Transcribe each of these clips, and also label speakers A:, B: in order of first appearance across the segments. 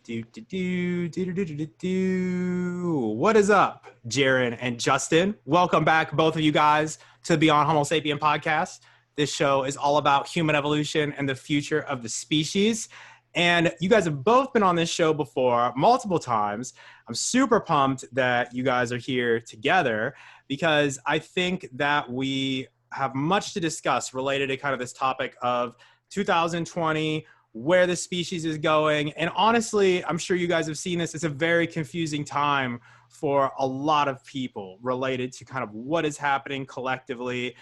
A: What is up, Jarin and Justin? Welcome back, both of you guys, to the Beyond Homo Sapien podcast. This show is all about human evolution and the future of the species. And you guys have both been on this show before multiple times. I'm super pumped that you guys are here together because I think that we have much to discuss related to kind of this topic of 2020, where the species is going. And honestly, I'm sure you guys have seen this. It's a very confusing time for a lot of people related to kind of what is happening collectively.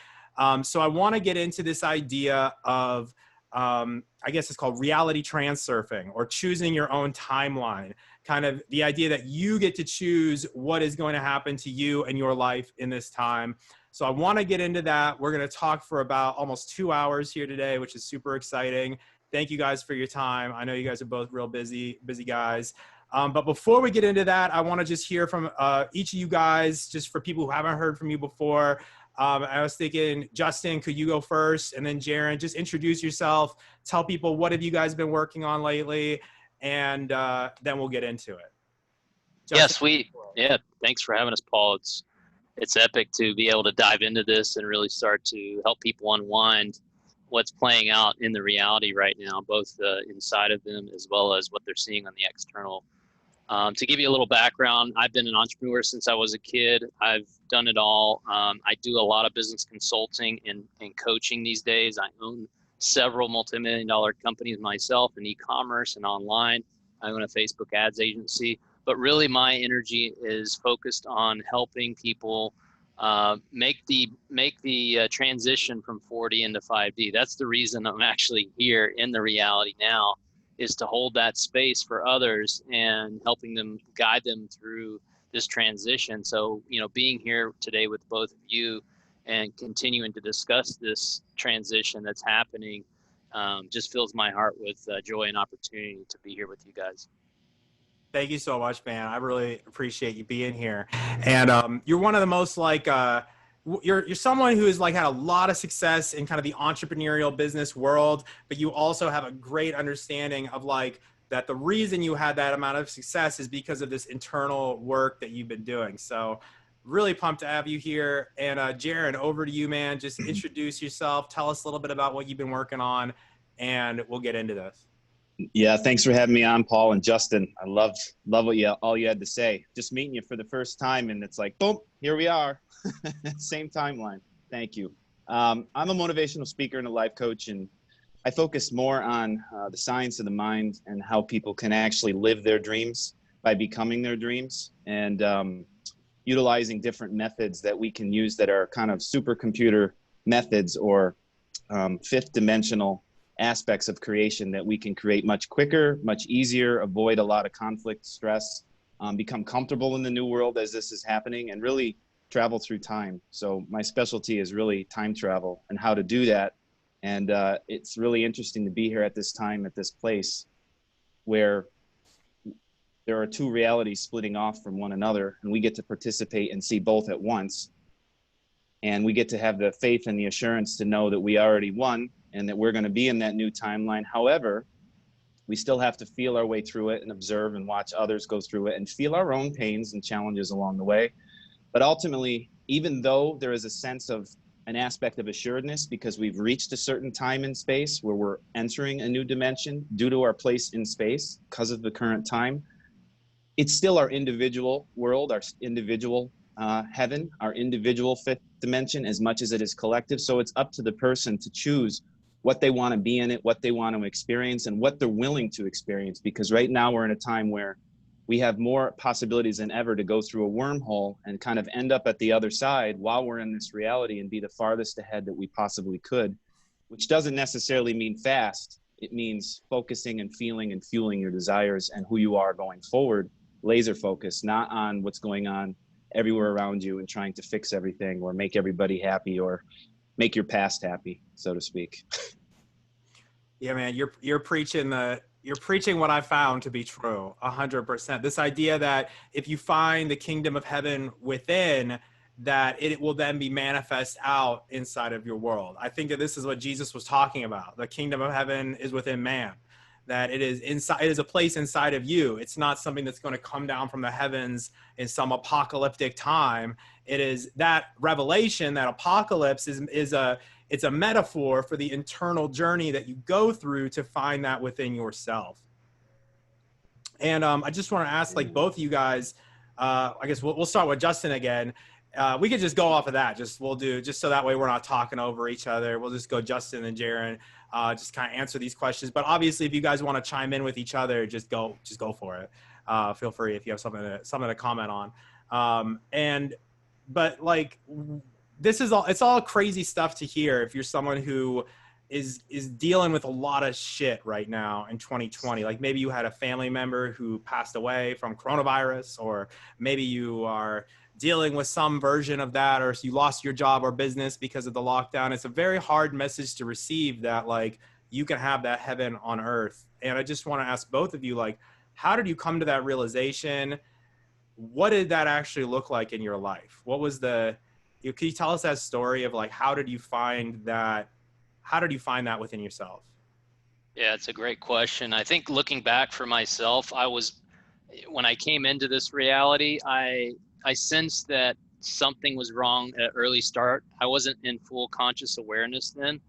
A: So I want to get into this idea of, I guess it's called reality transurfing, or choosing your own timeline. Kind of the idea that you get to choose what is going to happen to you and your life in this time. So I want to get into that. We're going to talk for about almost 2 hours here today, which is super exciting. Thank you guys for your time. I know you guys are both real busy guys. But before we get into that, I want to just hear from each of you guys, just for people who haven't heard from you before. I was thinking, Justin, could you go first? And then Jarin, just introduce yourself. Tell people, what have you guys been working on lately? And then we'll get into it.
B: Justin? Thanks for having us, Paul. It's epic to be able to dive into this and really start to help people unwind what's playing out in the reality right now, both inside of them as well as what they're seeing on the external. To give you a little background, I've been an entrepreneur since I was a kid. I've done it all. I do a lot of business consulting and coaching these days. I own several multi-million-dollar companies myself in e-commerce and online. I own a Facebook ads agency. But really my energy is focused on helping people make the transition from 4D into 5D. That's the reason I'm actually here in the reality now, is to hold that space for others and helping them, guide them through this transition. So, being here today with both of you and continuing to discuss this transition that's happening just fills my heart with joy and opportunity to be here with you guys.
A: Thank you so much, man. I really appreciate you being here. And you're one of the most you're someone who has had a lot of success in kind of the entrepreneurial business world, but you also have a great understanding of that the reason you had that amount of success is because of this internal work that you've been doing. So really pumped to have you here. And Jarin, over to you, man. Just introduce yourself. Tell us a little bit about what you've been working on, and we'll get into this.
C: Yeah, thanks for having me on, Paul and Justin. I love all you had to say. Just meeting you for the first time, and it's like, boom, here we are. Same timeline. Thank you. I'm a motivational speaker and a life coach, and I focus more on the science of the mind and how people can actually live their dreams by becoming their dreams, and utilizing different methods that we can use that are kind of supercomputer methods or fifth dimensional aspects of creation that we can create much quicker, much easier, avoid a lot of conflict, stress, become comfortable in the new world as this is happening, and really travel through time. So my specialty is really time travel and how to do that. And it's really interesting to be here at this time, at this place where there are two realities splitting off from one another, and we get to participate and see both at once. And we get to have the faith and the assurance to know that we already won and that we're going to be in that new timeline. However, we still have to feel our way through it and observe and watch others go through it and feel our own pains and challenges along the way. But ultimately, even though there is a sense of an aspect of assuredness because we've reached a certain time in space where we're entering a new dimension due to our place in space because of the current time, it's still our individual world, our individual heaven, our individual fifth dimension, as much as it is collective. So it's up to the person to choose what they want to be in it, what they want to experience, and what they're willing to experience. Because right now we're in a time where we have more possibilities than ever to go through a wormhole and kind of end up at the other side while we're in this reality and be the farthest ahead that we possibly could, which doesn't necessarily mean fast. It means focusing and feeling and fueling your desires and who you are going forward, laser focus, not on what's going on everywhere around you and trying to fix everything or make everybody happy or make your past happy, so to speak.
A: Yeah, man, you're preaching what I found to be true 100%. This idea that if you find the kingdom of heaven within, that it will then be manifest out inside of your world. I think that this is what Jesus was talking about. The kingdom of heaven is within man. that it is inside, it is a place inside of you. It's not something that's going to come down from the heavens in some apocalyptic time. It is that revelation, that apocalypse is it's a metaphor for the internal journey that you go through to find that within yourself. And I just want to ask, like, both of you guys, I guess we'll start with Justin again. We could just go off of that. We'll do, just so that way we're not talking over each other. We'll just go Justin and Jarin, just kind of answer these questions. But obviously, if you guys want to chime in with each other, just go for it. Feel free if you have something to comment on. But like, this is all, it's all crazy stuff to hear if you're someone who is dealing with a lot of shit right now in 2020. Like, maybe you had a family member who passed away from coronavirus, or maybe you are dealing with some version of that, or you lost your job or business because of the lockdown. It's a very hard message to receive, that like you can have that heaven on earth. And I just want to ask both of you, like, how did you come to that realization? What did that actually look like in your life? What was can you tell us that story of, like, how did you find that within yourself?
B: Yeah, it's a great question. I think looking back for myself, when I came into this reality, I sensed that something was wrong at early start. I wasn't in full conscious awareness then,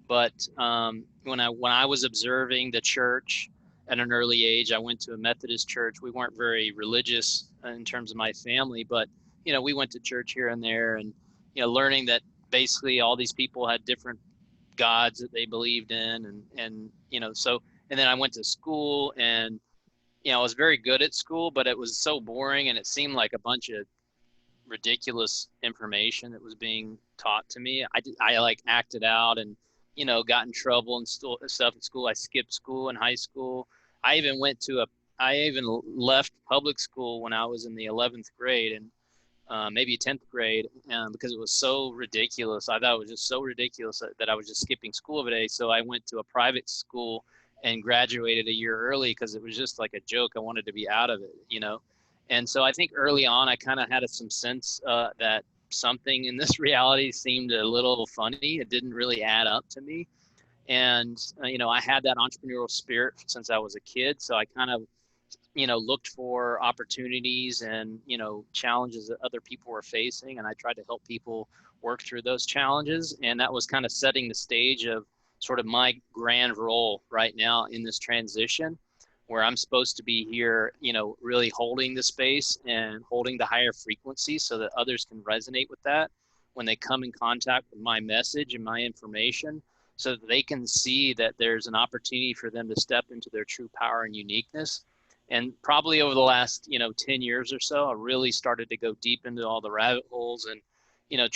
B: but when I was observing the church at an early age, I went to a Methodist church. We weren't very religious in terms of my family, but we went to church here and there, and learning that basically all these people had different gods that they believed in, and then I went to school, and I was very good at school, but it was so boring, and it seemed like a bunch of ridiculous information that was being taught to me. I like acted out and got in trouble and stuff at school. I skipped school in high school. I even left public school when I was in the 11th grade, and maybe 10th grade, because it was so ridiculous. I thought it was just so ridiculous that I was just skipping school every day. So I went to a private school and graduated a year early because it was just like a joke. I wanted to be out of it, And so I think early on, I kind of had some sense that something in this reality seemed a little funny. It didn't really add up to me. And, I had that entrepreneurial spirit since I was a kid. So I kind of looked for opportunities and, challenges that other people were facing. And I tried to help people work through those challenges. And that was kind of setting the stage of sort of my grand role right now in this transition, where I'm supposed to be here, really holding the space and holding the higher frequency so that others can resonate with that when they come in contact with my message and my information, so that they can see that there's an opportunity for them to step into their true power and uniqueness. And probably over the last, 10 years or so, I really started to go deep into all the rabbit holes and,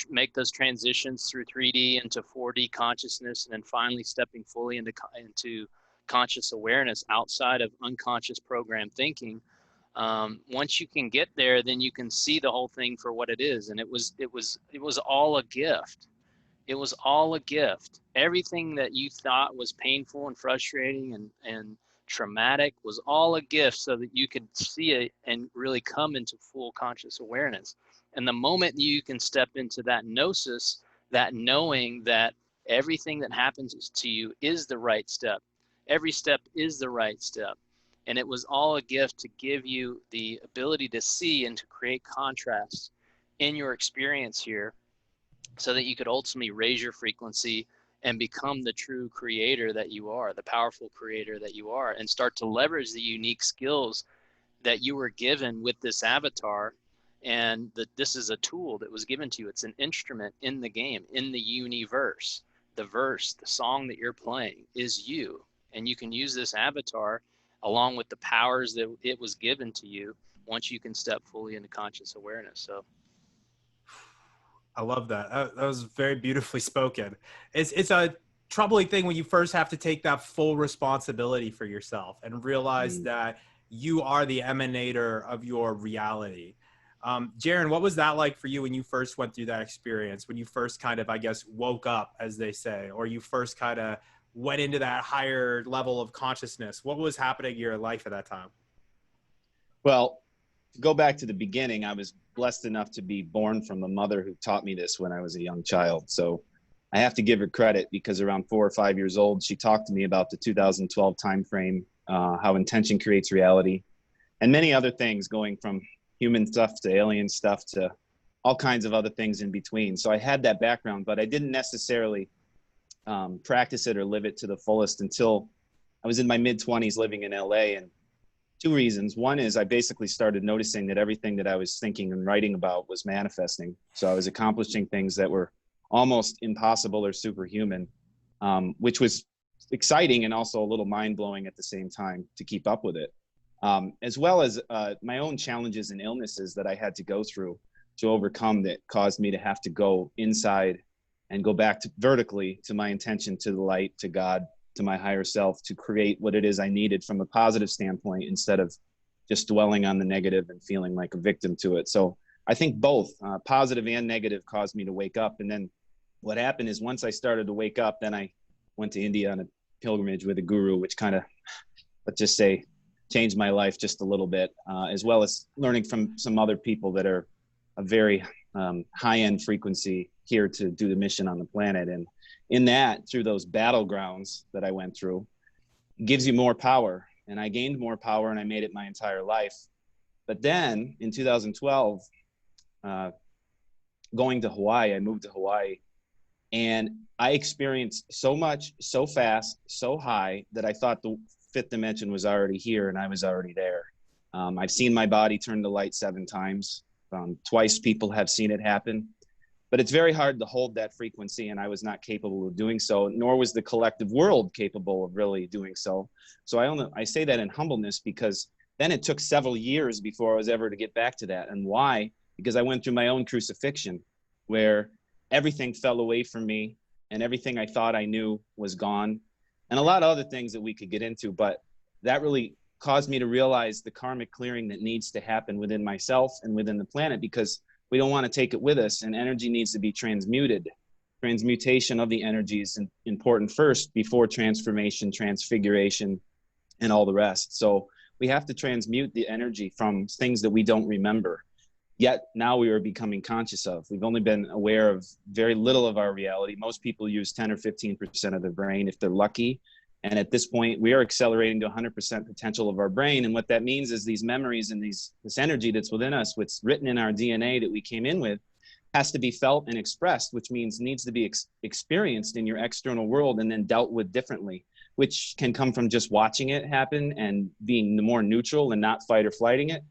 B: make those transitions through 3D into 4D consciousness, and then finally stepping fully into conscious awareness outside of unconscious program thinking. Once you can get there, then you can see the whole thing for what it is. And it was all a gift. It was all a gift. Everything that you thought was painful and frustrating and traumatic was all a gift, so that you could see it and really come into full conscious awareness. And the moment you can step into that gnosis, that knowing that everything that happens to you is the right step, every step is the right step. And it was all a gift to give you the ability to see and to create contrast in your experience here, so that you could ultimately raise your frequency and become the true creator that you are, the powerful creator that you are, and start to leverage the unique skills that you were given with this avatar. And that this is a tool that was given to you. It's an instrument in the game, in the universe. The song that you're playing is you. And you can use this avatar along with the powers that it was given to you once you can step fully into conscious awareness. So
A: I love that. That was very beautifully spoken. It's a troubling thing when you first have to take that full responsibility for yourself and realize that you are the emanator of your reality. Jarin, what was that like for you when you first went through that experience, when you first kind of, I guess, woke up, as they say, or you first kind of went into that higher level of consciousness? What was happening in your life at that time?
C: Well, to go back to the beginning, I was blessed enough to be born from a mother who taught me this when I was a young child. So I have to give her credit because around 4 or 5 years old, she talked to me about the 2012 timeframe, how intention creates reality, and many other things, going from human stuff to alien stuff to all kinds of other things in between. So I had that background, but I didn't necessarily practice it or live it to the fullest until I was in my mid-20s living in LA. And two reasons. One is I basically started noticing that everything that I was thinking and writing about was manifesting. So I was accomplishing things that were almost impossible or superhuman, which was exciting and also a little mind-blowing at the same time to keep up with it. As well as my own challenges and illnesses that I had to go through to overcome that caused me to have to go inside and go back to vertically to my intention, to the light, to God, to my higher self, to create what it is I needed from a positive standpoint instead of just dwelling on the negative and feeling like a victim to it. So I think both positive and negative caused me to wake up. And then what happened is once I started to wake up, then I went to India on a pilgrimage with a guru, which kind of, let's just say, changed my life just a little bit, as well as learning from some other people that are a very high-end frequency here to do the mission on the planet. And in that, through those battlegrounds that I went through, gives you more power. And I gained more power and I made it my entire life. But then in 2012, going to Hawaii, I moved to Hawaii, and I experienced so much, so fast, so high that I thought the fifth dimension was already here and I was already there. I've seen my body turn to light 7 times. Twice people have seen it happen, but it's very hard to hold that frequency, and I was not capable of doing so, nor was the collective world capable of really doing so. So I say that in humbleness because then it took several years before I was ever to get back to that. And why? Because I went through my own crucifixion where everything fell away from me and everything I thought I knew was gone, and a lot of other things that we could get into, but that really caused me to realize the karmic clearing that needs to happen within myself and within the planet, because we don't want to take it with us, and energy needs to be transmuted. Transmutation of the energy is important first before transformation, transfiguration, and all the rest. So we have to transmute the energy from things that we don't remember. Yet now we are becoming conscious of. We've only been aware of very little of our reality. Most people use 10 or 15% of their brain if they're lucky. And at this point, we are accelerating to 100% potential of our brain. And what that means is these memories and this energy that's within us, what's written in our DNA that we came in with, has to be felt and expressed, which means needs to be experienced in your external world and then dealt with differently, which can come from just watching it happen and being more neutral and not fight or flighting it,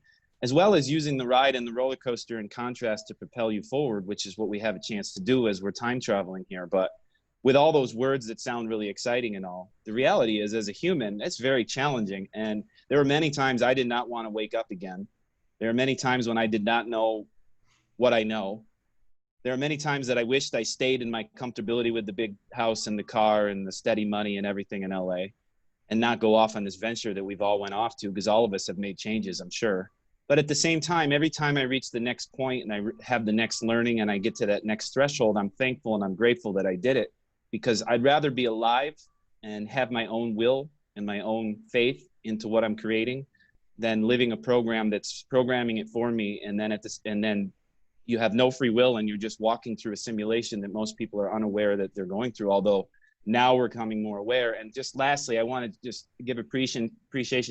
C: as well as using the ride and the roller coaster in contrast to propel you forward, which is what we have a chance to do as we're time traveling here. But with all those words that sound really exciting and all, the reality is, as a human, it's very challenging. And there were many times I did not want to wake up again. There are many times when I did not know what I know. There are many times that I wished I stayed in my comfortability with the big house and the car and the steady money and everything in LA and not go off on this venture that we've all went off to, because all of us have made changes, I'm sure. But at the same time, every time I reach the next point and I have the next learning and I get to that next threshold, I'm thankful and I'm grateful that I did it, because I'd rather be alive and have my own will and my own faith into what I'm creating than living a program that's programming it for me. And then you have no free will and you're just walking through a simulation that most people are unaware that they're going through, although now we're becoming more aware. And just lastly, I want to just give appreciation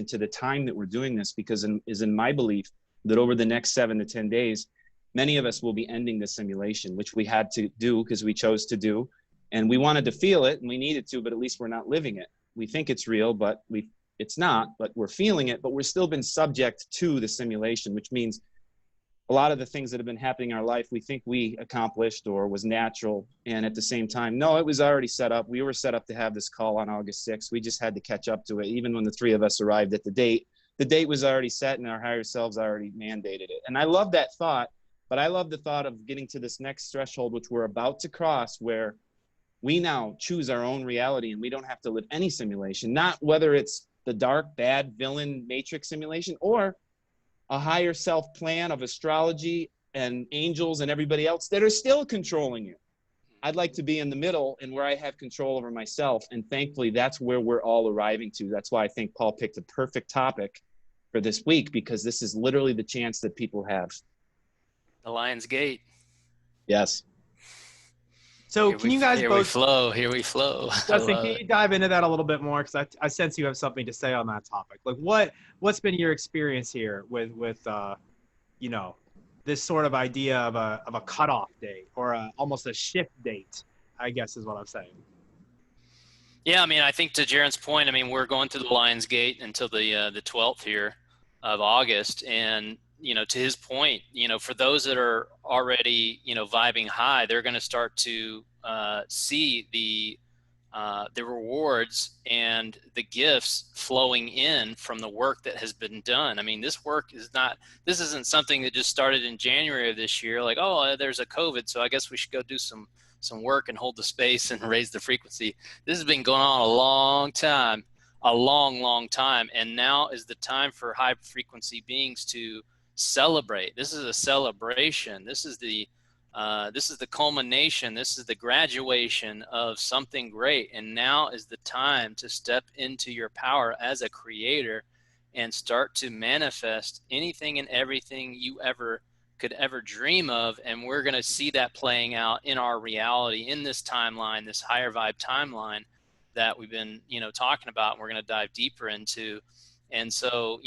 C: to the time that we're doing this, because it is in my belief that over the next 7 to 10 days, many of us will be ending the simulation, which we had to do because we chose to do. And we wanted to feel it and we needed to, but at least we're not living it. We think it's real, but it's not, but we're feeling it, but we're still been subject to the simulation, which means a lot of the things that have been happening in our life, we think we accomplished or was natural. And at the same time, no, it was already set up. We were set up to have this call on August 6th. We just had to catch up to it. Even when the 3 of us arrived at the date was already set and our higher selves already mandated it. And I love that thought, but I love the thought of getting to this next threshold, which we're about to cross, where we now choose our own reality and we don't have to live any simulation, not whether it's the dark, bad, villain, matrix simulation, or a higher self plan of astrology and angels and everybody else that are still controlling you. I'd like to be in the middle and where I have control over myself. And thankfully, that's where we're all arriving to. That's why I think Paul picked a perfect topic for this week, because this is literally the chance that people have.
D: The Lion's Gate.
C: Yes.
A: So can you guys
B: here we
A: both,
B: flow. Here we flow. I
A: Justin,
B: love
A: can
B: it.
A: you dive into that a little bit more? Because I sense you have something to say on that topic. Like what's been your experience here with you know, this sort of idea of a cutoff date or almost a shift date, I guess is what I'm saying.
B: Yeah, I mean, I think to Jaren's point, I mean, we're going through the Lions Gate until the 12th here of August, and to his point, for those that are already vibing high, they're going to start to see the rewards and the gifts flowing in from the work that has been done. I mean, this isn't something that just started in January of this year. Like, oh, there's a COVID, so I guess we should go do some work and hold the space and raise the frequency. This has been going on a long time, a long, long time. And now is the time for high frequency beings to celebrate. This is a celebration. This is the culmination. This is the graduation of something great. And now is the time to step into your power as a creator and start to manifest anything and everything you could ever dream of. And we're going to see that playing out in our reality, in this timeline, this higher vibe timeline that we've been, talking about, and we're going to dive deeper into. And so,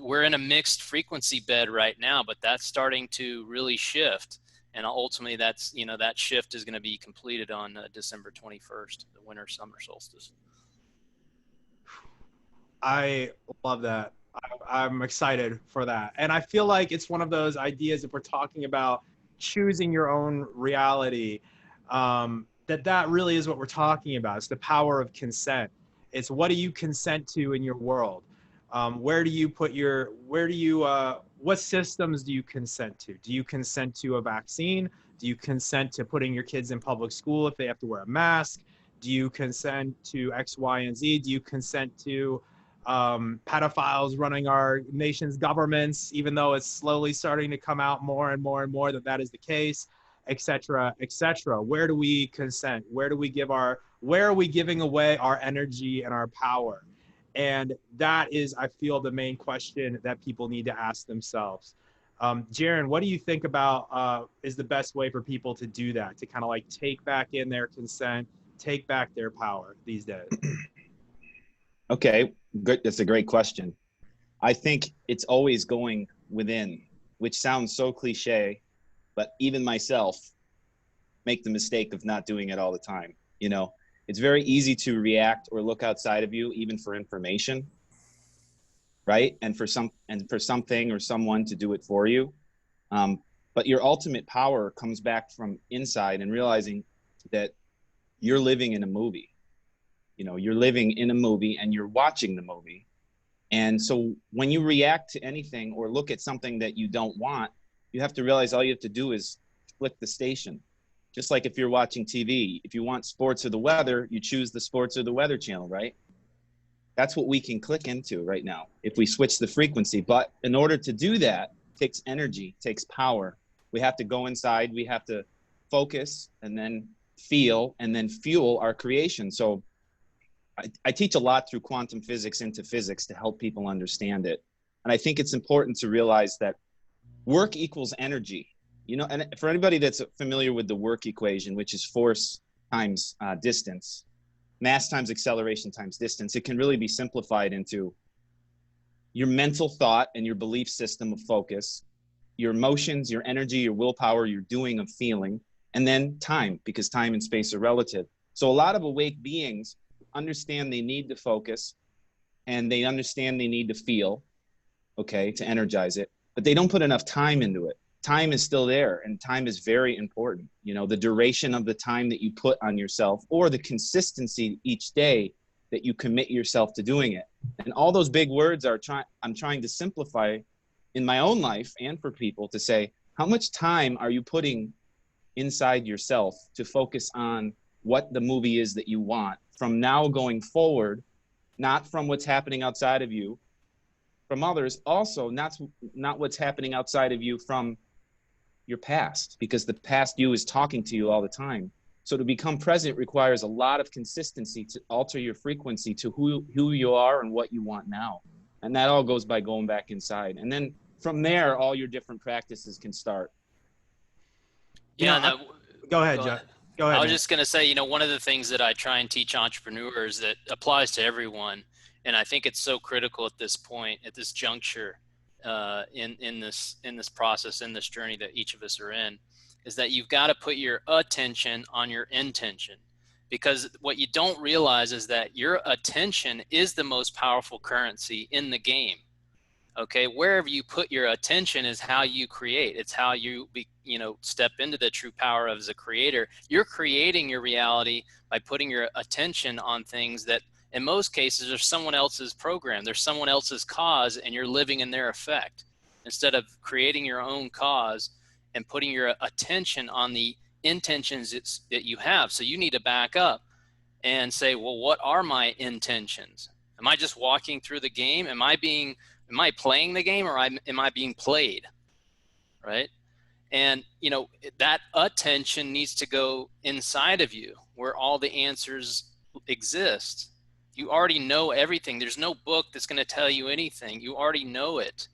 B: we're in a mixed frequency bed right now, but that's starting to really shift. And ultimately, that shift is going to be completed on December 21st, the winter summer solstice.
A: I love that. I'm excited for that. And I feel like it's one of those ideas, if we're talking about choosing your own reality, that really is what we're talking about. It's the power of consent. It's what do you consent to in your world? What systems do you consent to? Do you consent to a vaccine? Do you consent to putting your kids in public school if they have to wear a mask? Do you consent to X, Y, and Z? Do you consent to pedophiles running our nation's governments, even though it's slowly starting to come out more and more and more that is the case, et cetera, et cetera? Where do we consent? Where are we giving away our energy and our power? And that is, I feel, the main question that people need to ask themselves. Jarin, what do you think about is the best way for people to do that, to kind of like take back in their consent, take back their power these days?
C: Okay, good. That's a great question. I think it's always going within, which sounds so cliche, but even myself make the mistake of not doing it all the time. It's very easy to react or look outside of you, even for information, right? And for something or someone to do it for you. But your ultimate power comes back from inside and realizing that you're living in a movie. You're living in a movie and you're watching the movie. And so when you react to anything or look at something that you don't want, you have to realize all you have to do is flick the station. Just like if you're watching TV, if you want sports or the weather, you choose the sports or the weather channel, right? That's what we can click into right now if we switch the frequency. But in order to do that, it takes energy, takes power. We have to go inside, we have to focus and then feel and then fuel our creation. So I teach a lot through quantum physics into physics to help people understand it. And I think it's important to realize that work equals energy. And for anybody that's familiar with the work equation, which is force times distance, mass times acceleration times distance, it can really be simplified into your mental thought and your belief system of focus, your emotions, your energy, your willpower, your doing of feeling, and then time, because time and space are relative. So a lot of awake beings understand they need to focus and they understand they need to feel, okay, to energize it, but they don't put enough time into it. Time is still there, and time is very important. The duration of the time that you put on yourself or the consistency each day that you commit yourself to doing it. And all those big words I'm trying to simplify in my own life and for people to say, how much time are you putting inside yourself to focus on what the movie is that you want from now going forward, not from what's happening outside of you, from others, also not what's happening outside of you from your past, because the past you is talking to you all the time. So to become present requires a lot of consistency to alter your frequency to who you are and what you want now. And that all goes by going back inside. And then from there, all your different practices can start.
A: Go ahead, Jeff. Go ahead.
B: I was
A: Man.
B: just going to say, one of the things that I try and teach entrepreneurs that applies to everyone, and I think it's so critical at this point, at this juncture, in this process, in this journey that each of us are in, is that you've got to put your attention on your intention. Because what you don't realize is that your attention is the most powerful currency in the game. Okay, wherever you put your attention is how you create. It's how you step into the true power of as a creator. You're creating your reality by putting your attention on things that in most cases are someone else's program. There's someone else's cause, and you're living in their effect instead of creating your own cause and putting your attention on the intentions that you have. So you need to back up and say, well, what are my intentions? Am I just walking through the game? Am I playing the game, or am I being played? Right? And, that attention needs to go inside of you where all the answers exist. You already know everything. There's no book that's going to tell you anything. You already know it.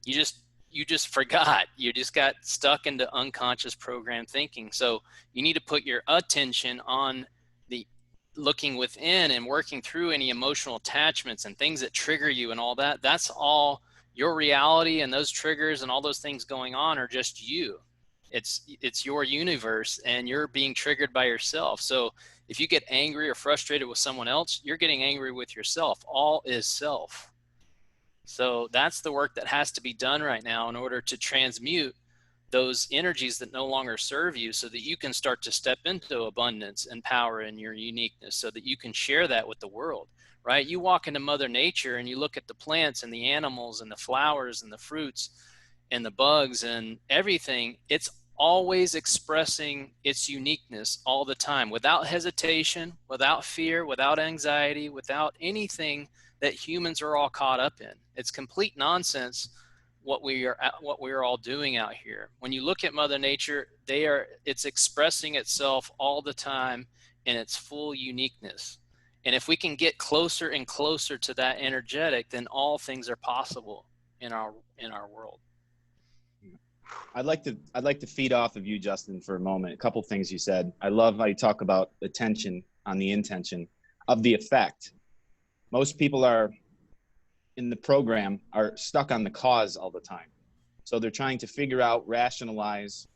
B: You just forgot. You just got stuck into unconscious program thinking. So you need to put your attention on the looking within and working through any emotional attachments and things that trigger you and all that. That's all your reality, and those triggers and all those things going on are just you. It's your universe, and you're being triggered by yourself. So if you get angry or frustrated with someone else, you're getting angry with yourself. All is self. So that's the work that has to be done right now in order to transmute those energies that no longer serve you, so that you can start to step into abundance and power and your uniqueness, so that you can share that with the world, right? You walk into Mother Nature and you look at the plants and the animals and the flowers and the fruits and the bugs and everything. It's always expressing its uniqueness all the time, without hesitation, without fear, without anxiety, without anything that humans are all caught up in. It's complete nonsense what we are all doing out here. When you look at Mother Nature, it's expressing itself all the time in its full uniqueness. And if we can get closer and closer to that energetic, then all things are possible in our world.
C: I'd like to feed off of you, Justin, for a moment. A couple things you said. I love how you talk about attention on the intention of the effect. Most people are in the program are stuck on the cause all the time. So they're trying to figure out, rationalize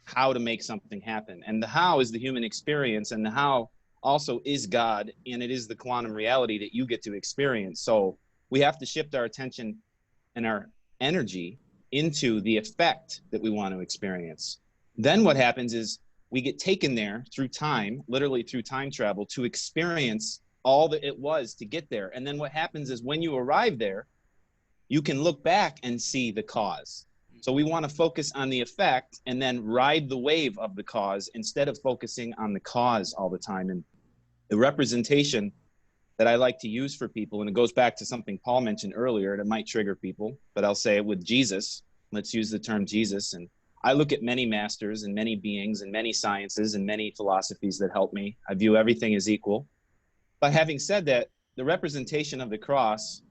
C: how to make something happen. And the how is the human experience, and the how also is God, and it is the quantum reality that you get to experience. So we have to shift our attention and our energy into the effect that we want to experience. Then what happens is we get taken there through time, literally through time travel, to experience all that it was to get there. And then what happens is when you arrive there, you can look back and see the cause. So we want to focus on the effect and then ride the wave of the cause instead of focusing on the cause all the time. And the representation that I like to use for people, and it goes back to something Paul mentioned earlier, and it might trigger people, but I'll say it with Jesus. Let's use the term Jesus. And I look at many masters and many beings and many sciences and many philosophies that help me. I view everything as equal. But having said that, the representation of the cross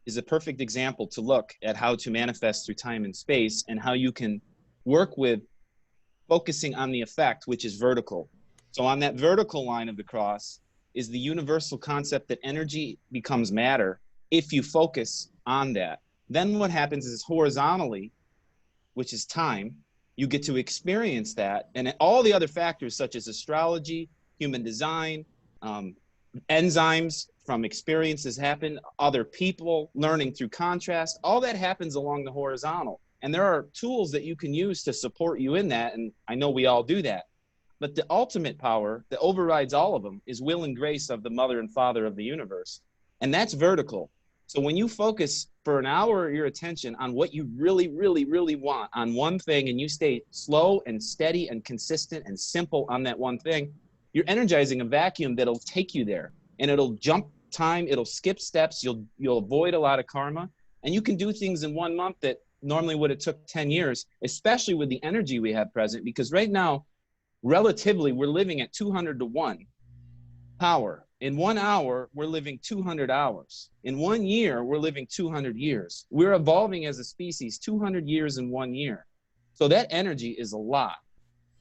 C: is a perfect example to look at how to manifest through time and space, and how you can work with focusing on the effect, which is vertical. So on that vertical line of the cross is the universal concept that energy becomes matter if you focus on that. Then what happens is horizontally, which is time, you get to experience that. And all the other factors such as astrology, human design, enzymes from experiences happen, other people learning through contrast, all that happens along the horizontal. And there are tools that you can use to support you in that. And I know we all do that. But the ultimate power that overrides all of them is will and grace of the mother and father of the universe. And that's vertical. So when you focus for an hour your attention on what you really, really, really want on one thing, and you stay slow and steady and consistent and simple on that one thing, you're energizing a vacuum that'll take you there. And it'll jump time, it'll skip steps, you'll avoid a lot of karma. And you can do things in 1 month that normally would have took 10 years, especially with the energy we have present. Because right now, relatively, we're living at 200 to 1 power. In 1 hour, we're living 200 hours. In 1 year, we're living 200 years. We're evolving as a species 200 years in 1 year. So that energy is a lot.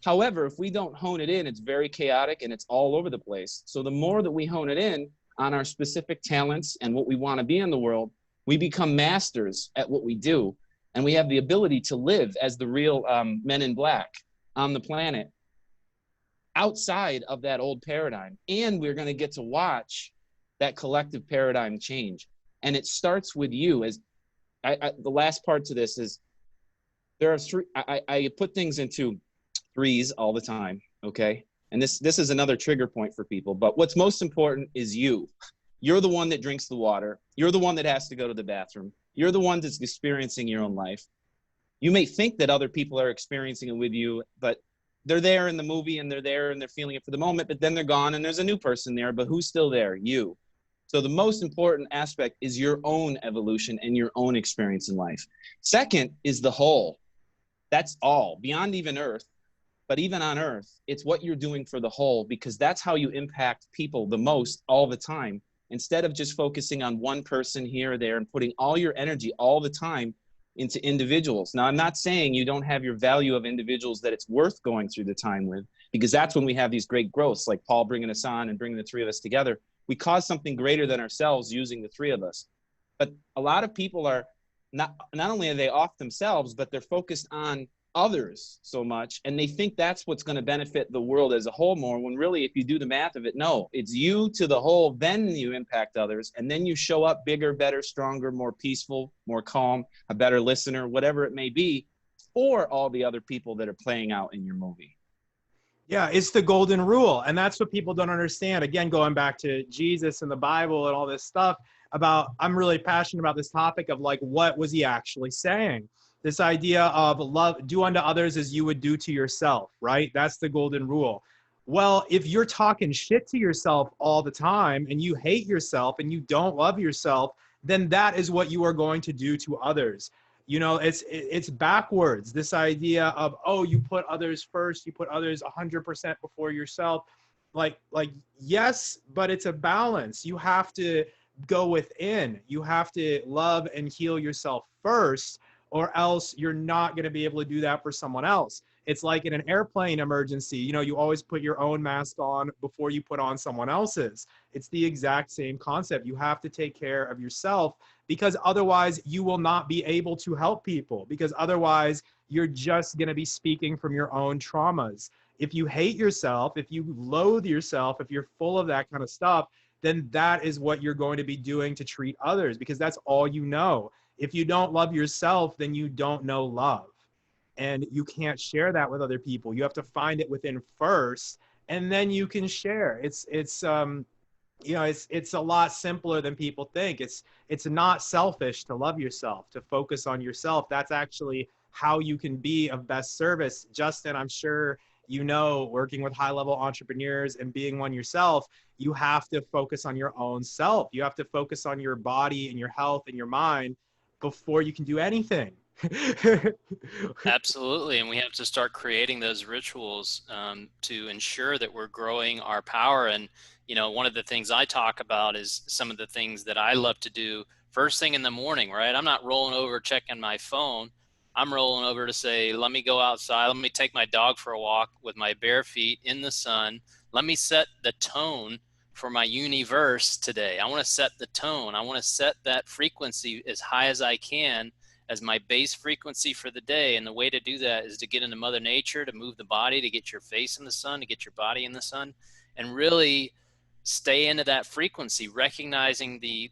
C: However, if we don't hone it in, it's very chaotic and it's all over the place. So the more that we hone it in on our specific talents and what we want to be in the world, we become masters at what we do. And we have the ability to live as the real men in black on the planet outside of that old paradigm. And we're going to get to watch that collective paradigm change. And it starts with you. As the last part to this is, there are three, I put things into threes all the time, okay? And this is another trigger point for people. But what's most important is you. You're the one that drinks the water. You're the one that has to go to the bathroom. You're the one that's experiencing your own life. You may think that other people are experiencing it with you, but they're there in the movie and they're there and they're feeling it for the moment, but then they're gone and there's a new person there, but who's still there? You. So the most important aspect is your own evolution and your own experience in life. Second is the whole. That's all, beyond even Earth. But even on Earth, it's what you're doing for the whole, because that's how you impact people the most all the time. Instead of just focusing on one person here or there and putting all your energy all the time into individuals. Now, I'm not saying you don't have your value of individuals that it's worth going through the time with, because that's when we have these great growths, like Paul bringing us on and bringing the three of us together. We cause something greater than ourselves using the three of us. But a lot of people are not only are they off themselves, but they're focused on others so much, and they think that's what's going to benefit the world as a whole more, when really, if you do the math of it, no, it's you to the whole, then you impact others, and then you show up bigger, better, stronger, more peaceful, more calm, a better listener, whatever it may be, for all the other people that are playing out in your movie.
A: Yeah, it's the golden rule. And that's what people don't understand. Again, going back to Jesus and the Bible and all this stuff about, I'm really passionate about this topic of like, what was he actually saying? This idea of love, do unto others as you would do to yourself, right? That's the golden rule. Well, if you're talking shit to yourself all the time and you hate yourself and you don't love yourself, then that is what you are going to do to others. You know, it's backwards. This idea of, oh, you put others first, you put others 100% before yourself. Like yes, but it's a balance. You have to go within. You have to love and heal yourself first, or else you're not going to be able to do that for someone else. It's like in an airplane emergency, you know, you always put your own mask on before you put on someone else's. It's the exact same concept. You have to take care of yourself, because otherwise you will not be able to help people, because otherwise you're just going to be speaking from your own traumas. If you hate yourself, if you loathe yourself, if you're full of that kind of stuff, then that is what you're going to be doing to treat others, because that's all you know. If you don't love yourself, then you don't know love. And you can't share that with other people. You have to find it within first, and then you can share. You know, it's a lot simpler than people think. It's not selfish to love yourself, to focus on yourself. That's actually how you can be of best service. Justin, I'm sure you know, working with high-level entrepreneurs and being one yourself, you have to focus on your own self. You have to focus on your body and your health and your mind before you can do anything.
B: Absolutely. And we have to start creating those rituals to ensure that we're growing our power. And, you know, one of the things I talk about is some of the things that I love to do first thing in the morning, right? I'm not rolling over checking my phone. I'm rolling over to say, let me go outside. Let me take my dog for a walk with my bare feet in the sun. Let me set the tone for my universe today. I want to set the tone. I want to set that frequency as high as I can as my base frequency for the day. And the way to do that is to get into Mother Nature, to move the body, to get your face in the sun, to get your body in the sun, and really stay into that frequency, recognizing the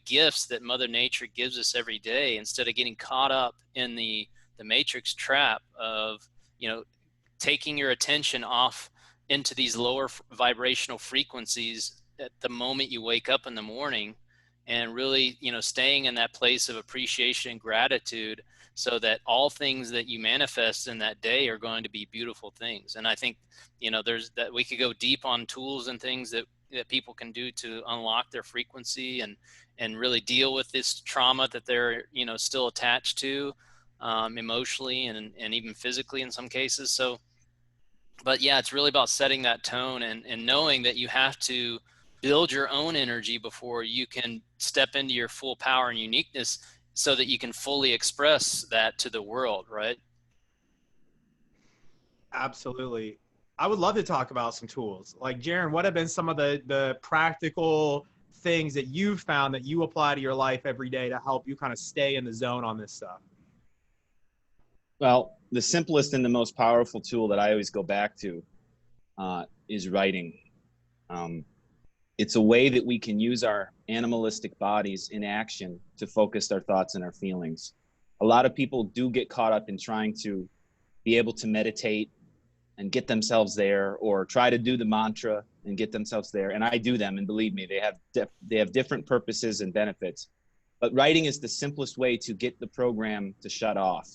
B: gifts that Mother Nature gives us every day, instead of getting caught up in the matrix trap of, you know, taking your attention off into these lower vibrational frequencies at the moment you wake up in the morning, and really, you know, staying in that place of appreciation and gratitude, so that all things that you manifest in that day are going to be beautiful things. And I think, you know, there's that we could go deep on tools and things that people can do to unlock their frequency and really deal with this trauma that they're, you know, still attached to emotionally and even physically in some cases. So, but yeah, it's really about setting that tone and knowing that you have to build your own energy before you can step into your full power and uniqueness, so that you can fully express that to the world, right?
A: Absolutely. I would love to talk about some tools. Like Jaron, what have been some of the practical things that you've found that you apply to your life every day to help you kind of stay in the zone on this stuff?
C: Well, the simplest and the most powerful tool that I always go back to is writing. Um, it's a way that we can use our animalistic bodies in action to focus our thoughts and our feelings. A lot of people do get caught up in trying to be able to meditate and get themselves there, or try to do the mantra and get themselves there. And I do them, and believe me, they have different purposes and benefits. But writing is the simplest way to get the program to shut off,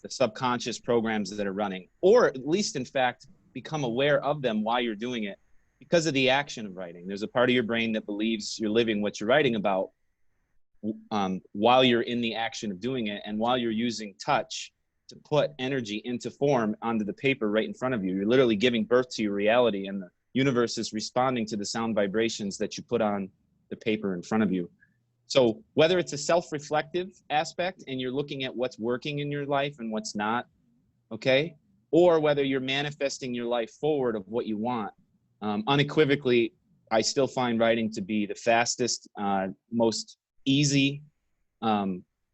C: the subconscious programs that are running, or at least, in fact, become aware of them while you're doing it because of the action of writing. There's a part of your brain that believes you're living what you're writing about while you're in the action of doing it, and while you're using touch to put energy into form onto the paper right in front of you. You're literally giving birth to your reality, and the universe is responding to the sound vibrations that you put on the paper in front of you. So whether it's a self-reflective aspect and you're looking at what's working in your life and what's not, okay, or whether you're manifesting your life forward of what you want, unequivocally, I still find writing to be the fastest, most easy,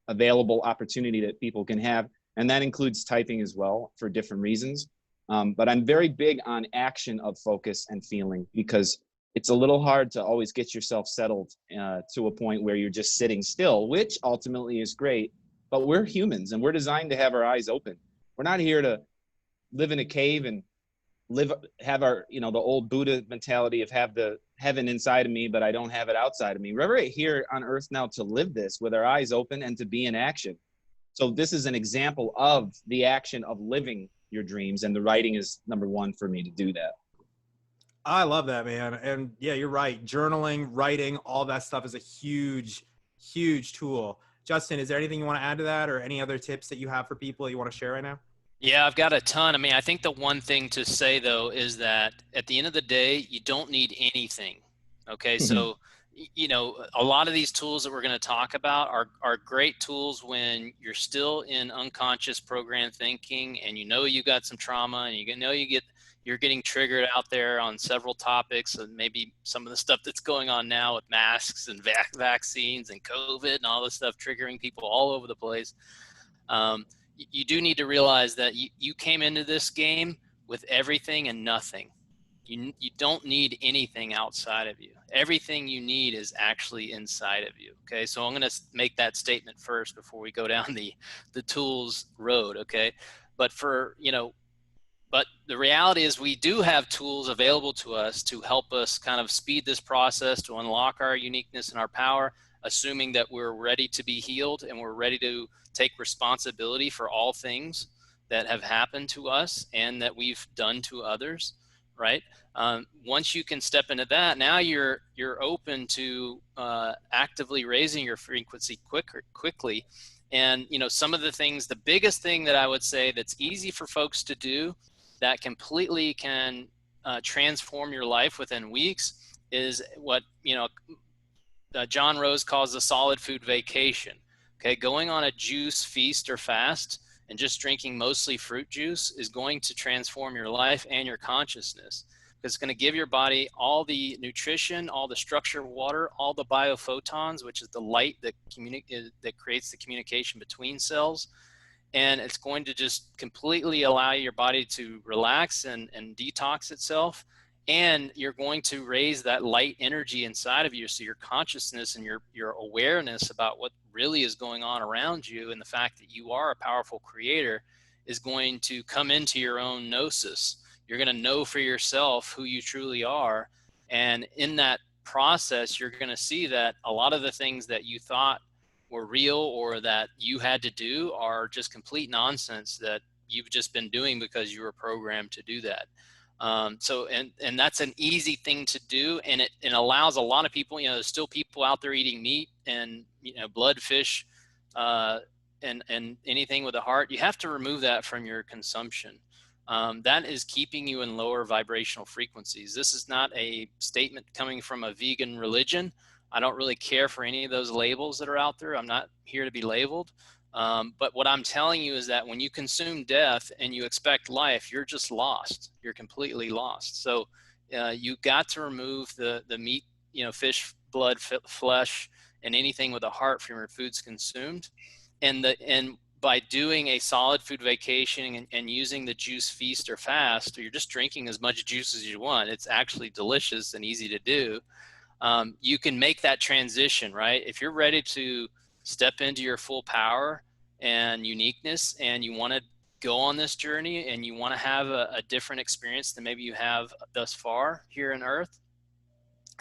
C: available opportunity that people can have. And that includes typing as well for different reasons. But I'm very big on action of focus and feeling, because it's a little hard to always get yourself settled to a point where you're just sitting still, which ultimately is great. But we're humans and we're designed to have our eyes open. We're not here to live in a cave and have our, the old Buddha mentality of have the heaven inside of me, but I don't have it outside of me. We're right here on earth now to live this with our eyes open and to be in action. So this is an example of the action of living your dreams, and the writing is number one for me to do that.
A: I love that, man. And yeah, you're right. Journaling, writing, all that stuff is a huge, huge tool. Justin, is there anything you want to add to that, or any other tips that you have for people that you want to share right now?
B: Yeah, I've got a ton. I mean, I think the one thing to say though is that at the end of the day, you don't need anything. Okay, so a lot of these tools that we're going to talk about are great tools when you're still in unconscious program thinking, and you got some trauma, and you're getting triggered out there on several topics, and maybe some of the stuff that's going on now with masks and vaccines and COVID and all this stuff triggering people all over the place. You do need to realize that you came into this game with everything and nothing. You don't need anything outside of you. Everything you need is actually inside of you. Okay, so I'm going to make that statement first before we go down the tools road. Okay, but but the reality is we do have tools available to us to help us kind of speed this process, to unlock our uniqueness and our power, assuming that we're ready to be healed and we're ready to take responsibility for all things that have happened to us and that we've done to others, right? Once you can step into that, now you're open to actively raising your frequency quickly. And some of the things, the biggest thing that I would say that's easy for folks to do that completely can transform your life within weeks is what John Rose calls a solid food vacation. Okay, going on a juice feast or fast and just drinking mostly fruit juice is going to transform your life and your consciousness, because it's going to give your body all the nutrition, all the structure of water, all the biophotons, which is the light that creates the communication between cells. And it's going to just completely allow your body to relax and detox itself. And you're going to raise that light energy inside of you, so your consciousness and your awareness about what really is going on around you, and the fact that you are a powerful creator, is going to come into your own gnosis. You're going to know for yourself who you truly are. And in that process, you're going to see that a lot of the things that you thought were real or that you had to do are just complete nonsense that you've just been doing because you were programmed to do that. So that's an easy thing to do, and it allows a lot of people. There's still people out there eating meat and blood, fish, and anything with a heart. You have to remove that from your consumption. That is keeping you in lower vibrational frequencies. This is not a statement coming from a vegan religion. I don't really care for any of those labels that are out there. I'm not here to be labeled. But what I'm telling you is that when you consume death and you expect life, you're just lost. You're completely lost. So you got to remove the meat, fish, blood, flesh, and anything with a heart from your foods consumed. And by doing a solid food vacation and using the juice feast or fast, or you're just drinking as much juice as you want, it's actually delicious and easy to do. You can make that transition, right? If you're ready to step into your full power and uniqueness, and you want to go on this journey and you want to have a different experience than maybe you have thus far here on Earth,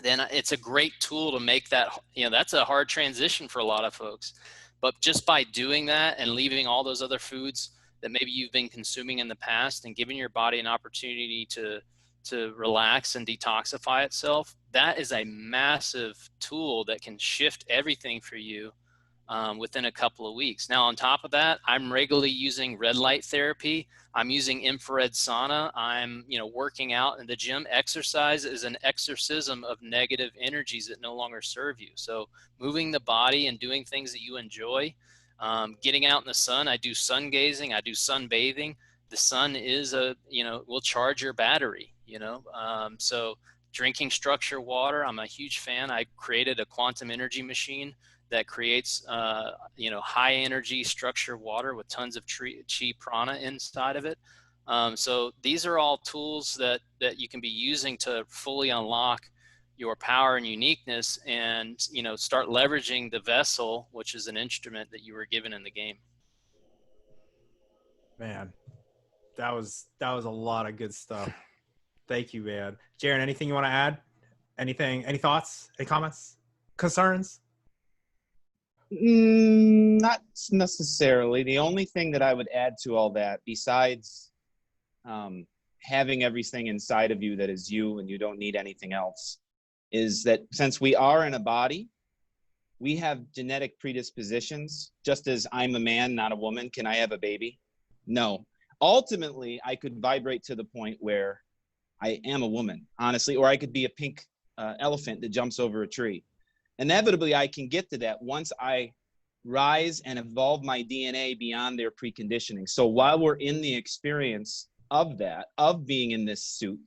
B: then it's a great tool to make that, that's a hard transition for a lot of folks. But just by doing that and leaving all those other foods that maybe you've been consuming in the past and giving your body an opportunity to relax and detoxify itself, that is a massive tool that can shift everything for you within a couple of weeks. Now, on top of that, I'm regularly using red light therapy. I'm using infrared sauna. I'm, working out in the gym. Exercise is an exorcism of negative energies that no longer serve you. So moving the body and doing things that you enjoy, getting out in the sun. I do sun gazing. I do sunbathing. The sun is will charge your battery, so drinking structured water. I'm a huge fan. I created a quantum energy machine that creates, high energy structured water with tons of chi prana inside of it. So these are all tools that you can be using to fully unlock your power and uniqueness and, start leveraging the vessel, which is an instrument that you were given in the game.
A: Man, that was a lot of good stuff. Thank you, man. Jarin, anything you want to add? Anything, any thoughts, any comments, concerns?
C: Not necessarily. The only thing that I would add to all that, besides having everything inside of you that is you and you don't need anything else, is that since we are in a body, we have genetic predispositions. Just as I'm a man, not a woman, can I have a baby? No. Ultimately, I could vibrate to the point where I am a woman, honestly, or I could be a pink elephant that jumps over a tree. Inevitably, I can get to that once I rise and evolve my DNA beyond their preconditioning. So while we're in the experience of that, of being in this suit,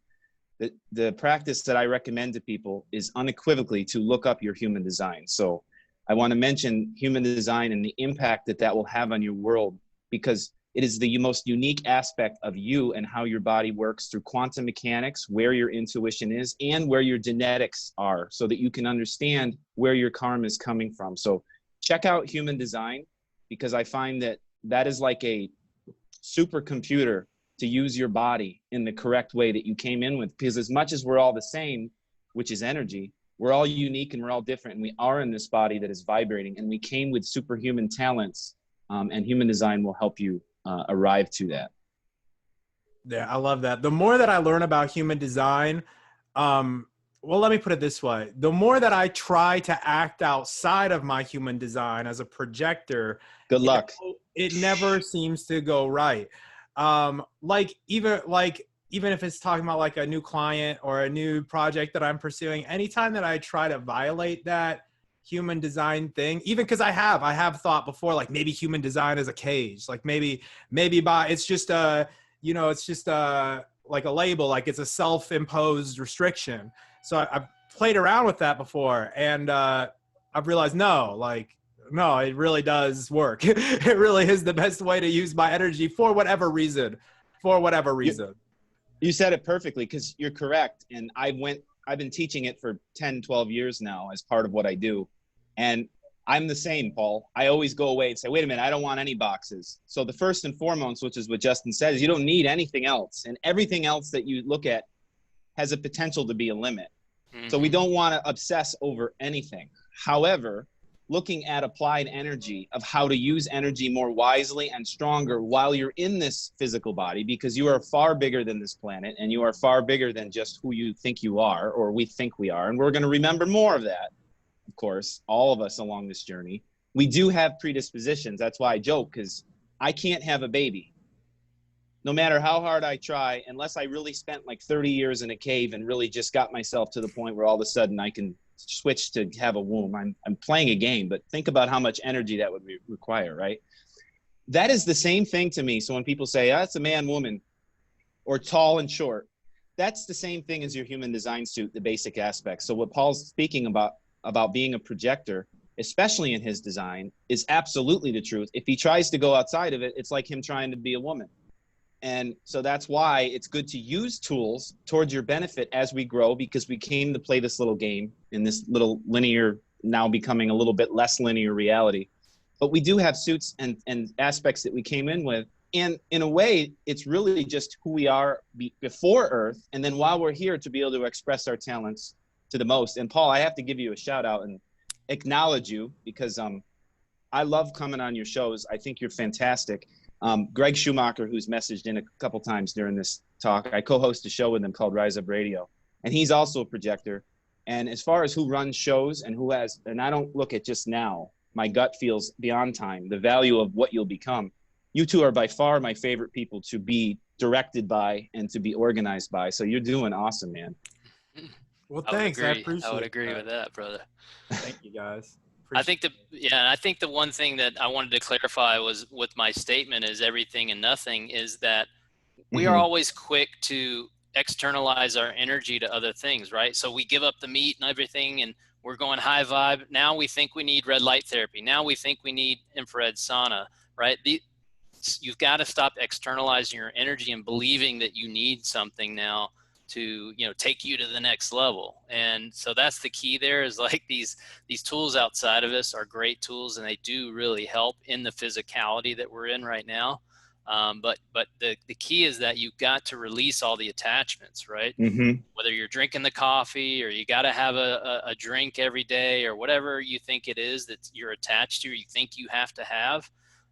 C: the practice that I recommend to people is unequivocally to look up your human design. So I want to mention human design and the impact that will have on your world, because it is the most unique aspect of you and how your body works through quantum mechanics, where your intuition is, and where your genetics are, so that you can understand where your karma is coming from. So check out human design, because I find that is like a supercomputer to use your body in the correct way that you came in with. Because as much as we're all the same, which is energy, we're all unique and we're all different. And we are in this body that is vibrating, and we came with superhuman talents, and human design will help you arrive to that.
A: Yeah, I love that. The more that I learn about human design, well, let me put it this way. The more that I try to act outside of my human design as a projector,
C: Good luck.
A: It never seems to go right. Even if it's talking about like a new client or a new project that I'm pursuing, anytime that I try to violate that human design thing, even because I have thought before, like maybe human design is a cage, like maybe it's just like a label, like it's a self-imposed restriction. So I've played around with that before, and I've realized no, it really does work. It really is the best way to use my energy for whatever reason.
C: You said it perfectly, because you're correct. And I've been teaching it for 10, 12 years now as part of what I do. And I'm the same, Paul. I always go away and say, wait a minute, I don't want any boxes. So the first and foremost, which is what Justin said, is you don't need anything else. And everything else that you look at has a potential to be a limit. Mm-hmm. So we don't want to obsess over anything. However, looking at applied energy of how to use energy more wisely and stronger while you're in this physical body, because you are far bigger than this planet, and you are far bigger than just who you think you are, or we think we are. And we're going to remember more of that. Of course, all of us along this journey, we do have predispositions. That's why I joke, because I can't have a baby. No matter how hard I try, unless I really spent like 30 years in a cave and really just got myself to the point where all of a sudden I can switch to have a womb. I'm playing a game, but think about how much energy that would require, right? that is the same thing to me. So when people say, oh, it's a man, woman, or tall and short, that's the same thing as your human design suit, the basic aspects. So what Paul's speaking about being a projector, especially in his design, is absolutely the truth. If he tries to go outside of it, it's like him trying to be a woman. And so that's why it's good to use tools towards your benefit as we grow, because we came to play this little game in this little linear, now becoming a little bit less linear reality. But we do have suits and aspects that we came in with. And in a way, it's really just who we are before Earth. And then while we're here, to be able to express our talents to the most. And Paul, I have to give you a shout out and acknowledge you, because I love coming on your shows. I think you're fantastic. Greg Schumacher, who's messaged in a couple times during this talk, I co-host a show with him called Rise Up Radio, and he's also a projector. And as far as who runs shows and who has, and I don't look at just now, my gut feels beyond time, the value of what you'll become. You two are by far my favorite people to be directed by and to be organized by. So you're doing awesome, man.
A: Well, thanks. I appreciate it.
B: I would agree with that, brother.
A: Thank you, guys.
B: I think the one thing that I wanted to clarify was with my statement is everything and nothing, is that we are always quick to externalize our energy to other things, right? So we give up the meat and everything and we're going high vibe. Now we think we need red light therapy. Now we think we need infrared sauna, right? You've got to stop externalizing your energy and believing that you need something now to, take you to the next level. And so that's the key there, is like these tools outside of us are great tools, and they do really help in the physicality that we're in right now. But the key is that you've got to release all the attachments, right? Whether you're drinking the coffee, or you got to have a drink every day, or whatever you think it is that you're attached to, or you think you have to have.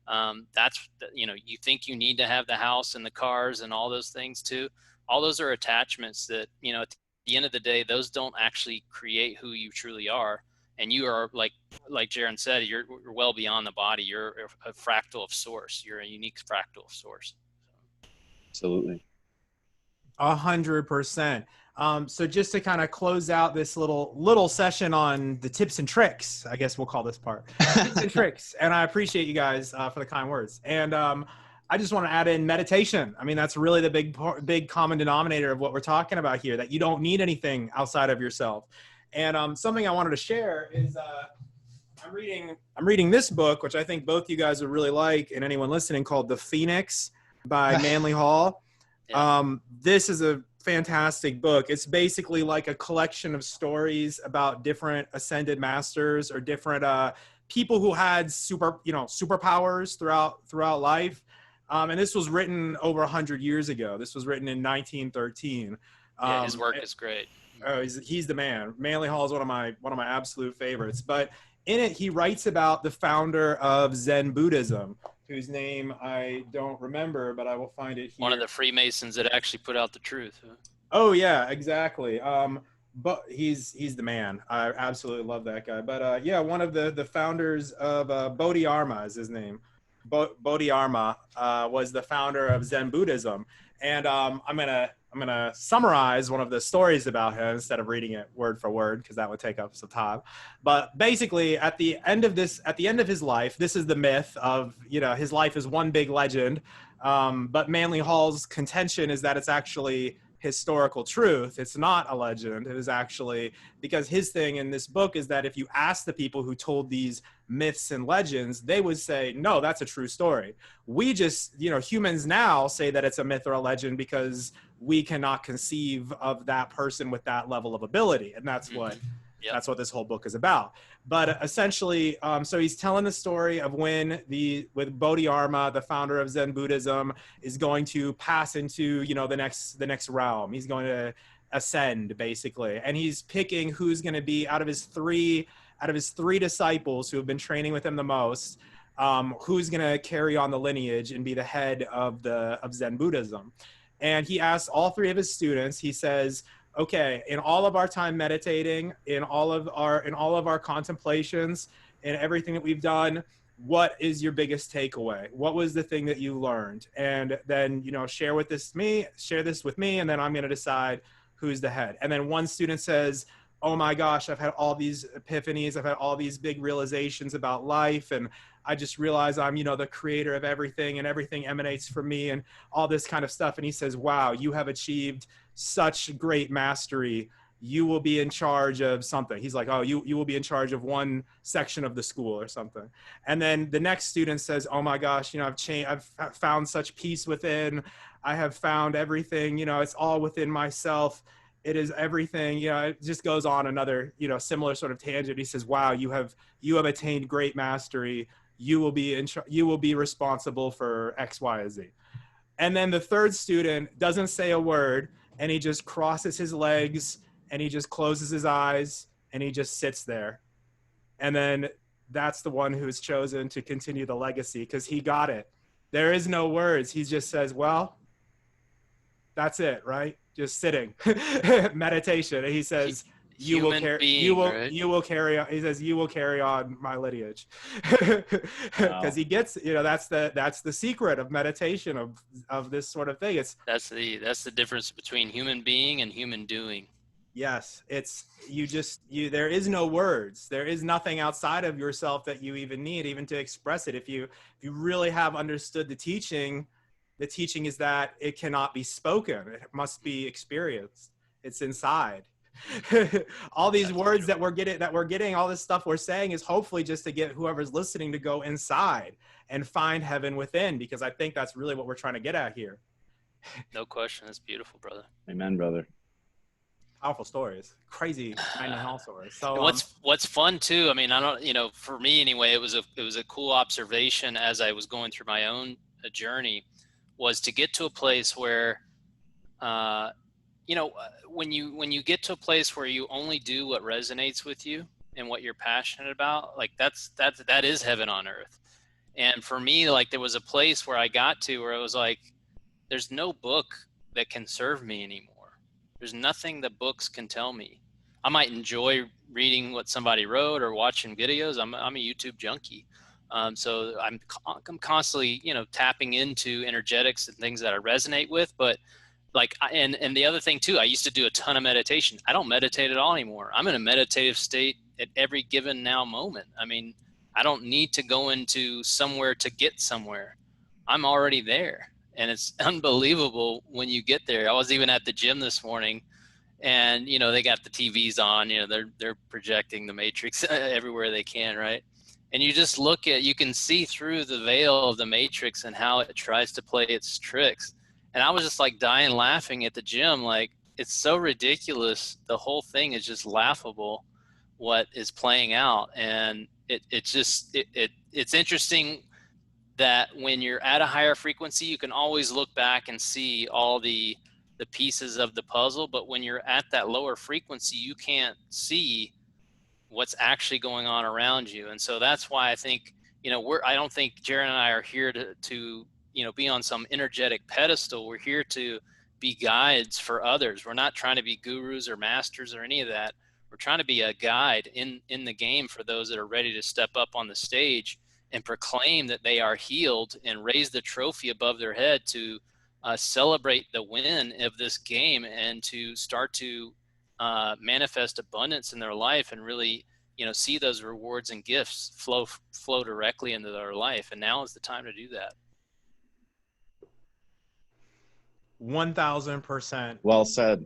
B: You think you need to have the house and the cars and all those things too. All those are attachments that, at the end of the day, those don't actually create who you truly are. And you are, like Jarin said, you're well beyond the body. You're a fractal of source. You're a unique fractal of source.
C: Absolutely.
A: 100%. So just to kind of close out this little session on the tips and tricks, I guess we'll call this part tips and tricks. And I appreciate you guys for the kind words. And I just want to add in meditation. I mean, that's really the big common denominator of what we're talking about here, that you don't need anything outside of yourself. And something I wanted to share is I'm reading this book, which I think both you guys would really like, and anyone listening, called The Phoenix by Manly Hall. Yeah. This is a fantastic book. It's basically like a collection of stories about different ascended masters or different people who had superpowers throughout life. And this was written over 100 years ago. This was written in 1913.
B: Yeah, his work is great.
A: Oh, he's the man. Manly Hall is one of my absolute favorites. But in it, he writes about the founder of Zen Buddhism, whose name I don't remember, but I will find it here.
B: One of the Freemasons that actually put out the truth.
A: Oh yeah, exactly. But he's the man. I absolutely love that guy. But one of the founders of Bodhidharma is his name. Bodhidharma was the founder of Zen Buddhism, and I'm gonna summarize one of the stories about him instead of reading it word for word, because that would take up some time. But basically, at the end of his life, this is the myth of his life is one big legend. But Manly Hall's contention is that it's actually historical truth. It's not a legend. It is actually, because his thing in this book is that if you ask the people who told these myths and legends, they would say, no, that's a true story. We just, humans now say that it's a myth or a legend because we cannot conceive of that person with that level of ability. And that's what that's what this whole book is about. But essentially, so he's telling the story of with Bodhidharma, the founder of Zen Buddhism, is going to pass into, the next realm. He's going to ascend, basically. And he's picking who's going to be out of his three disciples who have been training with him the most, who's going to carry on the lineage and be the head of Zen Buddhism. And he asks all three of his students, he says, okay, in all of our time meditating, in all of our contemplations, in everything that we've done, what is your biggest takeaway? What was the thing that you learned? And then, share this with me, and then I'm going to decide who's the head. And then one student says, oh my gosh, I've had all these epiphanies. I've had all these big realizations about life. And I just realized I'm, the creator of everything and everything emanates from me and all this kind of stuff. And he says, wow, you have achieved such great mastery. You will be in charge of something. He's like, oh, you will be in charge of one section of the school or something. And then the next student says, oh my gosh, I've found such peace within. I have found everything, it's all within myself. It is everything, it just goes on another, similar sort of tangent. He says, wow, you have attained great mastery. You will be responsible for X, Y, Z. And then the third student doesn't say a word, and he just crosses his legs and he just closes his eyes and he just sits there. And then that's the one who's chosen to continue the legacy because he got it. There is no words. He just says, well, that's it, right? Just sitting. Meditation. And he says, you will carry on. He says, you will carry on my lineage. Because he gets, that's the secret of meditation, of this sort of thing.
B: That's the difference between human being and human doing.
A: Yes, there is no words. There is nothing outside of yourself that you even need, even to express it. If you really have understood the teaching is that it cannot be spoken. It must be experienced. It's inside. All these words that we're getting, all this stuff we're saying is hopefully just to get whoever's listening to go inside and find heaven within, because I think that's really what we're trying to get at here.
B: No question. That's beautiful, brother.
C: Amen, brother.
A: Powerful stories, crazy tiny hall stories. So
B: what's fun too, I mean, I don't, for me anyway, it was a cool observation as I was going through my own journey, was to get to a place where when you get to a place where you only do what resonates with you and what you're passionate about, like that is heaven on earth. And for me, like, there was a place where I got to where it was like, there's no book that can serve me anymore. There's nothing that books can tell me. I might enjoy reading what somebody wrote or watching videos. I'm a YouTube junkie. So I'm constantly, tapping into energetics and things that I resonate with. But and the other thing too, I used to do a ton of meditation. I don't meditate at all anymore. I'm in a meditative state at every given now moment. I mean, I don't need to go into somewhere to get somewhere. I'm already there. And it's unbelievable when you get there. I was even at the gym this morning, and they got the TVs on. They're projecting the Matrix everywhere they can, right? And you just you can see through the veil of the Matrix and how it tries to play its tricks. And I was just like dying laughing at the gym. Like, it's so ridiculous. The whole thing is just laughable, what is playing out. And it's interesting that when you're at a higher frequency, you can always look back and see all the pieces of the puzzle. But when you're at that lower frequency, you can't see what's actually going on around you. And so that's why I think, I don't think Jarin and I are here to be on some energetic pedestal. We're here to be guides for others. We're not trying to be gurus or masters or any of that. We're trying to be a guide in the game for those that are ready to step up on the stage and proclaim that they are healed and raise the trophy above their head to celebrate the win of this game, and to start to manifest abundance in their life and really, see those rewards and gifts flow directly into their life. And now is the time to do that.
A: 1000%.
C: Well said.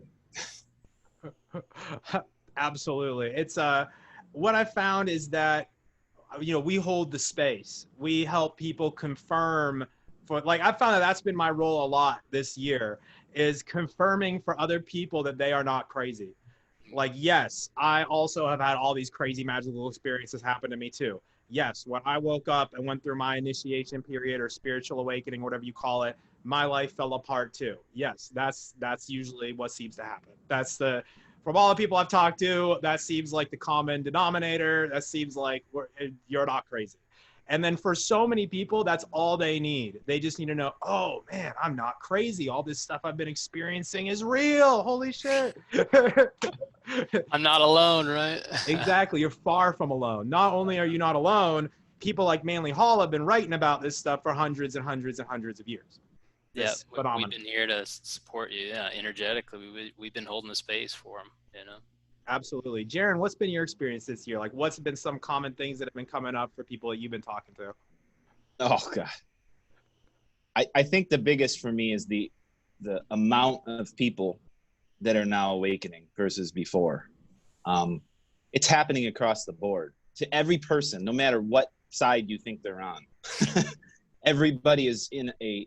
A: Absolutely. It's what I found is that we hold the space. We help people confirm I found that that's been my role a lot this year, is confirming for other people that they are not crazy. Like, yes, I also have had all these crazy magical experiences happen to me too. Yes, when I woke up and went through my initiation period or spiritual awakening, whatever you call it, my life fell apart too. Yes, that's usually what seems to happen. From all the people I've talked to, that seems like the common denominator. That seems like you're not crazy. And then for so many people, that's all they need. They just need to know, oh man, I'm not crazy. All this stuff I've been experiencing is real. Holy shit.
B: I'm not alone, right?
A: Exactly. You're far from alone. Not only are you not alone, people like Manly Hall have been writing about this stuff for hundreds and hundreds and hundreds of years.
B: Yeah, we've been here to support you. Yeah, energetically, we've been holding the space for them.
A: Absolutely. Jaron, what's been your experience this year? Like, what's been some common things that have been coming up for people that you've been talking to?
C: Oh God. I think the biggest for me is the amount of people that are now awakening versus before. It's happening across the board to every person, no matter what side you think they're on. Everybody is in a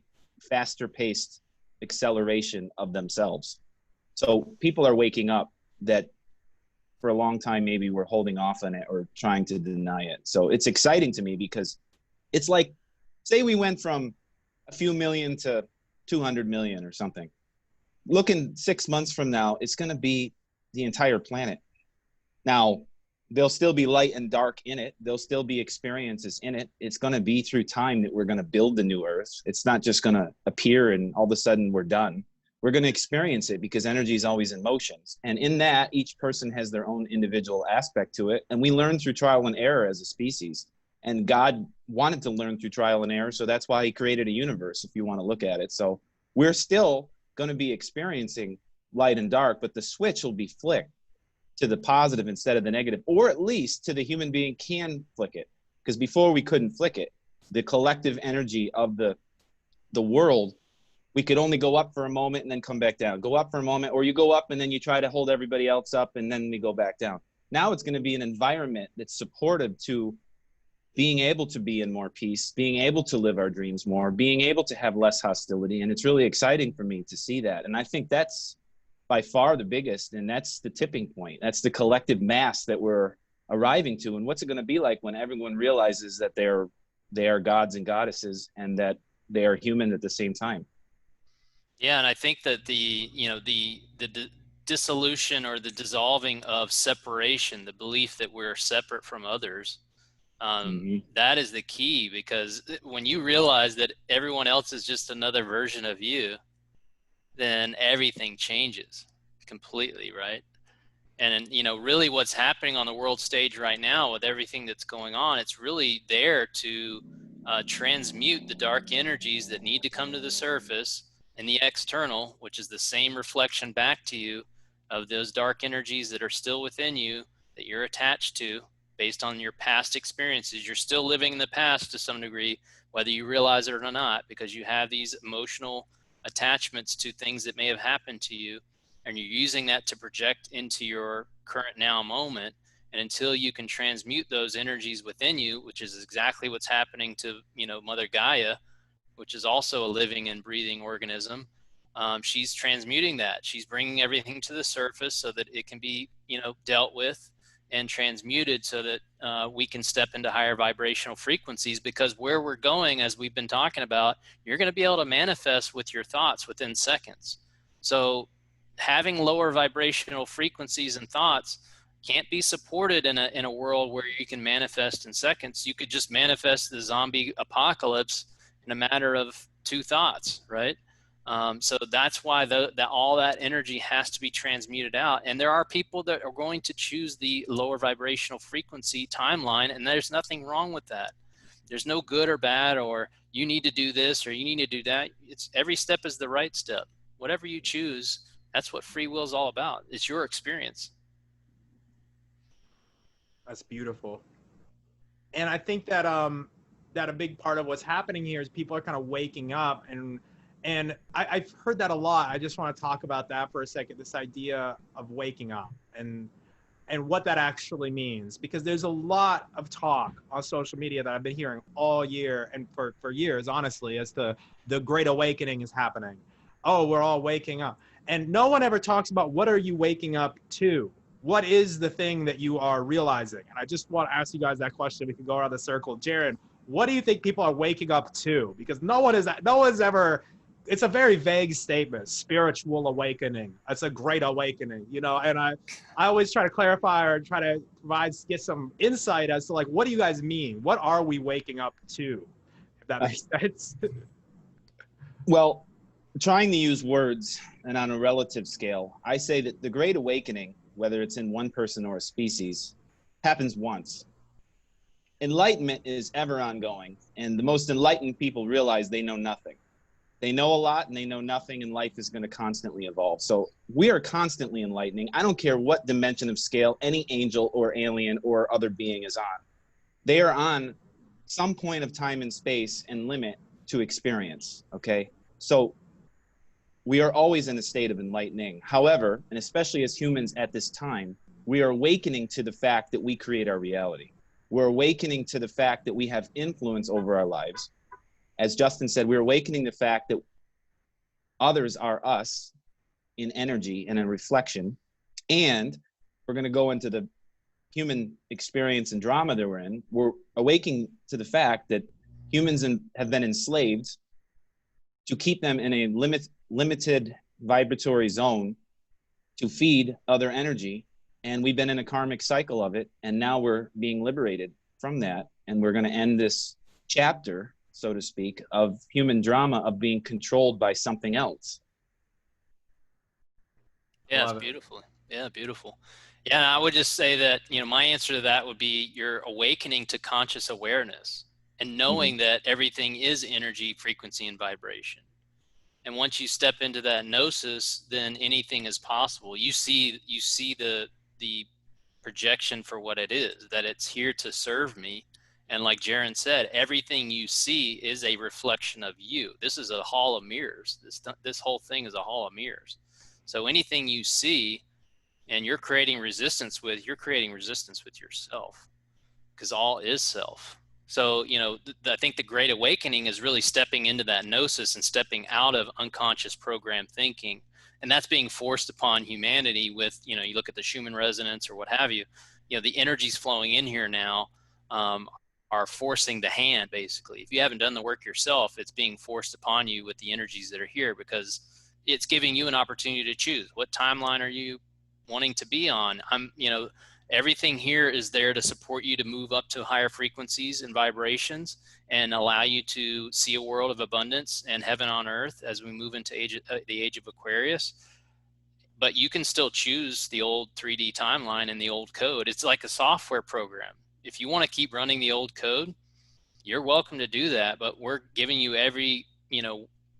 C: faster paced acceleration of themselves. So people are waking up that for a long time maybe were holding off on it or trying to deny it. So it's exciting to me because it's like, say we went from a few million to 200 million or something. Looking 6 months from now, it's going to be the entire planet. Now, there'll still be light and dark in it. There'll still be experiences in it. It's going to be through time that we're going to build the new earth. It's not just going to appear and all of a sudden we're done. We're going to experience it because energy is always in motions. And in that, each person has their own individual aspect to it. And we learn through trial and error as a species. And God wanted to learn through trial and error. So that's why he created a universe, if you want to look at it. So we're still going to be experiencing light and dark, but the switch will be flicked to the positive instead of the negative, or at least to the human being can flick it. Because before we couldn't flick it. The collective energy of the world, we could only go up for a moment and then come back down. Go up for a moment, or you go up and then you try to hold everybody else up and then we go back down. Now it's going to be an environment that's supportive to being able to be in more peace, being able to live our dreams more, being able to have less hostility. And it's really exciting for me to see that. And I think that's by far the biggest, and that's the tipping point. That's the collective mass that we're arriving to. And what's it going to be like when everyone realizes that they are gods and goddesses and that they are human at the same time?
B: Yeah, and I think that the dissolution or the dissolving of separation, the belief that we're separate from others, that is the key, because when you realize that everyone else is just another version of you, then everything changes completely, right? And really what's happening on the world stage right now with everything that's going on, it's really there to transmute the dark energies that need to come to the surface in the external, which is the same reflection back to you of those dark energies that are still within you, that you're attached to based on your past experiences. You're still living in the past to some degree, whether you realize it or not, because you have these emotional attachments to things that may have happened to you, and you're using that to project into your current now moment. And until you can transmute those energies within you, which is exactly what's happening to Mother Gaia, which is also a living and breathing organism, she's transmuting that. She's bringing everything to the surface so that it can be dealt with and transmuted, so that we can step into higher vibrational frequencies. Because where we're going, as we've been talking about, you're going to be able to manifest with your thoughts within seconds. So having lower vibrational frequencies and thoughts can't be supported in a world where you can manifest in seconds. You could just manifest the zombie apocalypse in a matter of 2 thoughts, right? So that's why all that energy has to be transmuted out. And there are people that are going to choose the lower vibrational frequency timeline, and there's nothing wrong with that. There's no good or bad, or you need to do this or you need to do that. It's every step is the right step. Whatever you choose, that's what free will is all about. It's your experience.
A: That's beautiful. And I think that that a big part of what's happening here is people are kind of waking up, and I've heard that a lot. I just want to talk about that for a second, this idea of waking up and what that actually means, because there's a lot of talk on social media that I've been hearing all year and for years, honestly, as to the great awakening is happening. Oh, we're all waking up. And no one ever talks about, what are you waking up to? What is the thing that you are realizing? And I just want to ask you guys that question. We can go around the circle. Jarin, what do you think people are waking up to? Because no one's ever, it's a very vague statement, spiritual awakening. It's a great awakening, and I always try to clarify or try to get some insight as to, like, what do you guys mean? What are we waking up to? If that makes sense.
C: Well, trying to use words and on a relative scale, I say that the Great Awakening, whether it's in one person or a species, happens once. Enlightenment is ever ongoing, and the most enlightened people realize they know nothing. They know a lot and they know nothing, and life is going to constantly evolve. So we are constantly enlightening. I don't care what dimension of scale any angel or alien or other being is on. They are on some point of time and space and limit to experience, okay? So we are always in a state of enlightening. However, and especially as humans at this time, we are awakening to the fact that we create our reality. We're awakening to the fact that we have influence over our lives. As Justin said, we're awakening the fact that others are us in energy and in reflection. And we're going to go into the human experience and drama that we're in. We're awakening to the fact that humans have been enslaved to keep them in a limited vibratory zone to feed other energy. And we've been in a karmic cycle of it. And now we're being liberated from that. And we're going to end this chapter, so to speak, of human drama of being controlled by something else.
B: Yeah, it's beautiful. Yeah, beautiful. Yeah, and I would just say that, my answer to that would be you're awakening to conscious awareness and knowing that everything is energy, frequency, and vibration. And once you step into that gnosis, then anything is possible. You see the projection for what it is, that it's here to serve me. And like Jarin said, everything you see is a reflection of you. This is a hall of mirrors. This whole thing is a hall of mirrors. So anything you see and you're creating resistance with yourself, because all is self. So, I think the Great Awakening is really stepping into that gnosis and stepping out of unconscious program thinking. And that's being forced upon humanity with, you look at the Schumann resonance or what have you, the energies flowing in here now are forcing the hand, basically. If you haven't done the work yourself, it's being forced upon you with the energies that are here, because it's giving you an opportunity to choose. What timeline are you wanting to be on? Everything here is there to support you to move up to higher frequencies and vibrations and allow you to see a world of abundance and heaven on earth as we move into the age of Aquarius. But you can still choose the old 3D timeline and the old code. It's like a software program. If you want to keep running the old code, you're welcome to do that. But we're giving you every,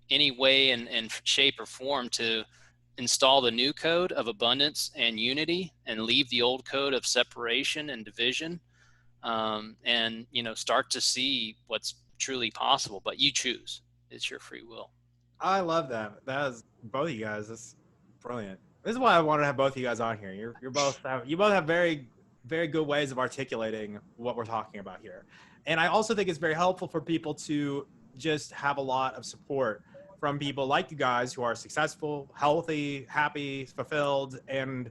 B: any way and shape or form to install the new code of abundance and unity and leave the old code of separation and division, and start to see what's truly possible. But you choose. It's your free will.
A: I love that. That is both of you guys. That's brilliant. This is why I wanted to have both of you guys on here. You both have very, very good ways of articulating what we're talking about here. And I also think it's very helpful for people to just have a lot of support from people like you guys who are successful, healthy, happy, fulfilled. And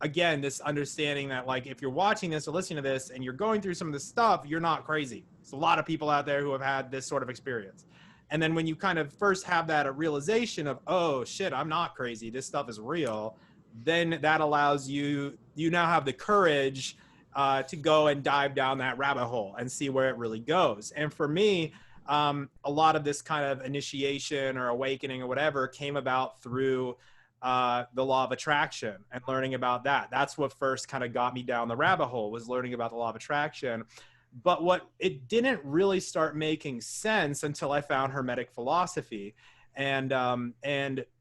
A: again, this understanding that, like, if you're watching this or listening to this and you're going through some of this stuff, you're not crazy. There's a lot of people out there who have had this sort of experience. And then when you kind of first have that realization of, oh shit, I'm not crazy, this stuff is real, then that allows you now have the courage to go and dive down that rabbit hole and see where it really goes. And for me, a lot of this kind of initiation or awakening or whatever came about through the law of attraction and learning about that. That's what first kind of got me down the rabbit hole, was learning about the law of attraction. But what it didn't really start making sense until I found Hermetic philosophy and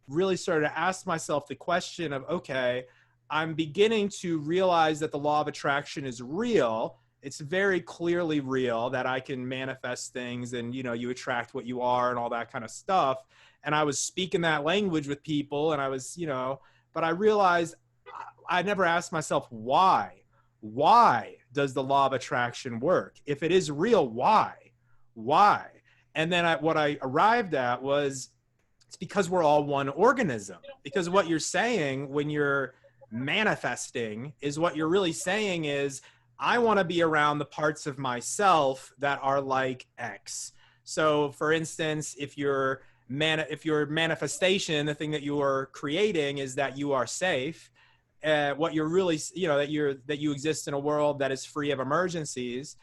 A: really started to ask myself the question of, okay, I'm beginning to realize that the law of attraction is real. It's very clearly real that I can manifest things and, you attract what you are and all that kind of stuff. And I was speaking that language with people and I was, but I realized I never asked myself, why does the law of attraction work? If it is real, why? And then what I arrived at was, it's because we're all one organism. Because what you're saying when you're manifesting is, what you're really saying is, I want to be around the parts of myself that are like X. So for instance, if your manifestation, the thing that you are creating is that you are safe, what you're really, that you exist in a world that is free of emergencies,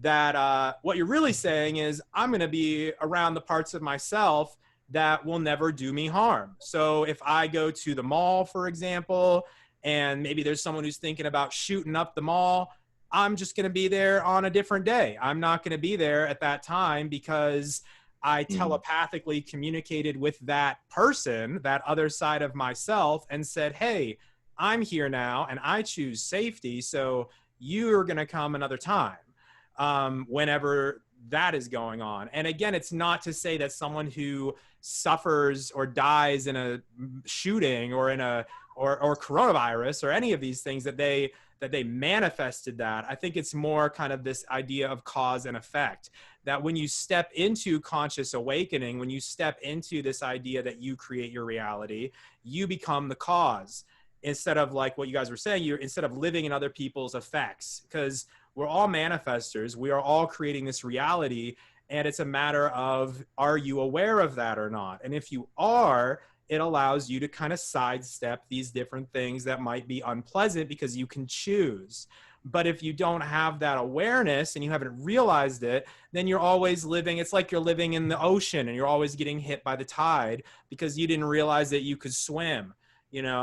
A: that what you're really saying is, I'm going to be around the parts of myself that will never do me harm. So if I go to the mall, for example, and maybe there's someone who's thinking about shooting up the mall, I'm just going to be there on a different day. I'm not going to be there at that time because I telepathically communicated with that person, that other side of myself, and said, hey, I'm here now and I choose safety. So you're going to come another time, whenever that is going on. And again, it's not to say that someone who suffers or dies in a shooting or in a or coronavirus or any of these things that they manifested that. I think it's more kind of this idea of cause and effect, that when you step into conscious awakening, when you step into this idea that you create your reality, you become the cause, instead of like what you guys were saying, instead of living in other people's effects, because we're all manifestors. We are all creating this reality. And it's a matter of, are you aware of that or not? And if you are, it allows you to kind of sidestep these different things that might be unpleasant because you can choose. But if you don't have that awareness and you haven't realized it, then you're always living, it's like you're living in the ocean and you're always getting hit by the tide because you didn't realize that you could swim.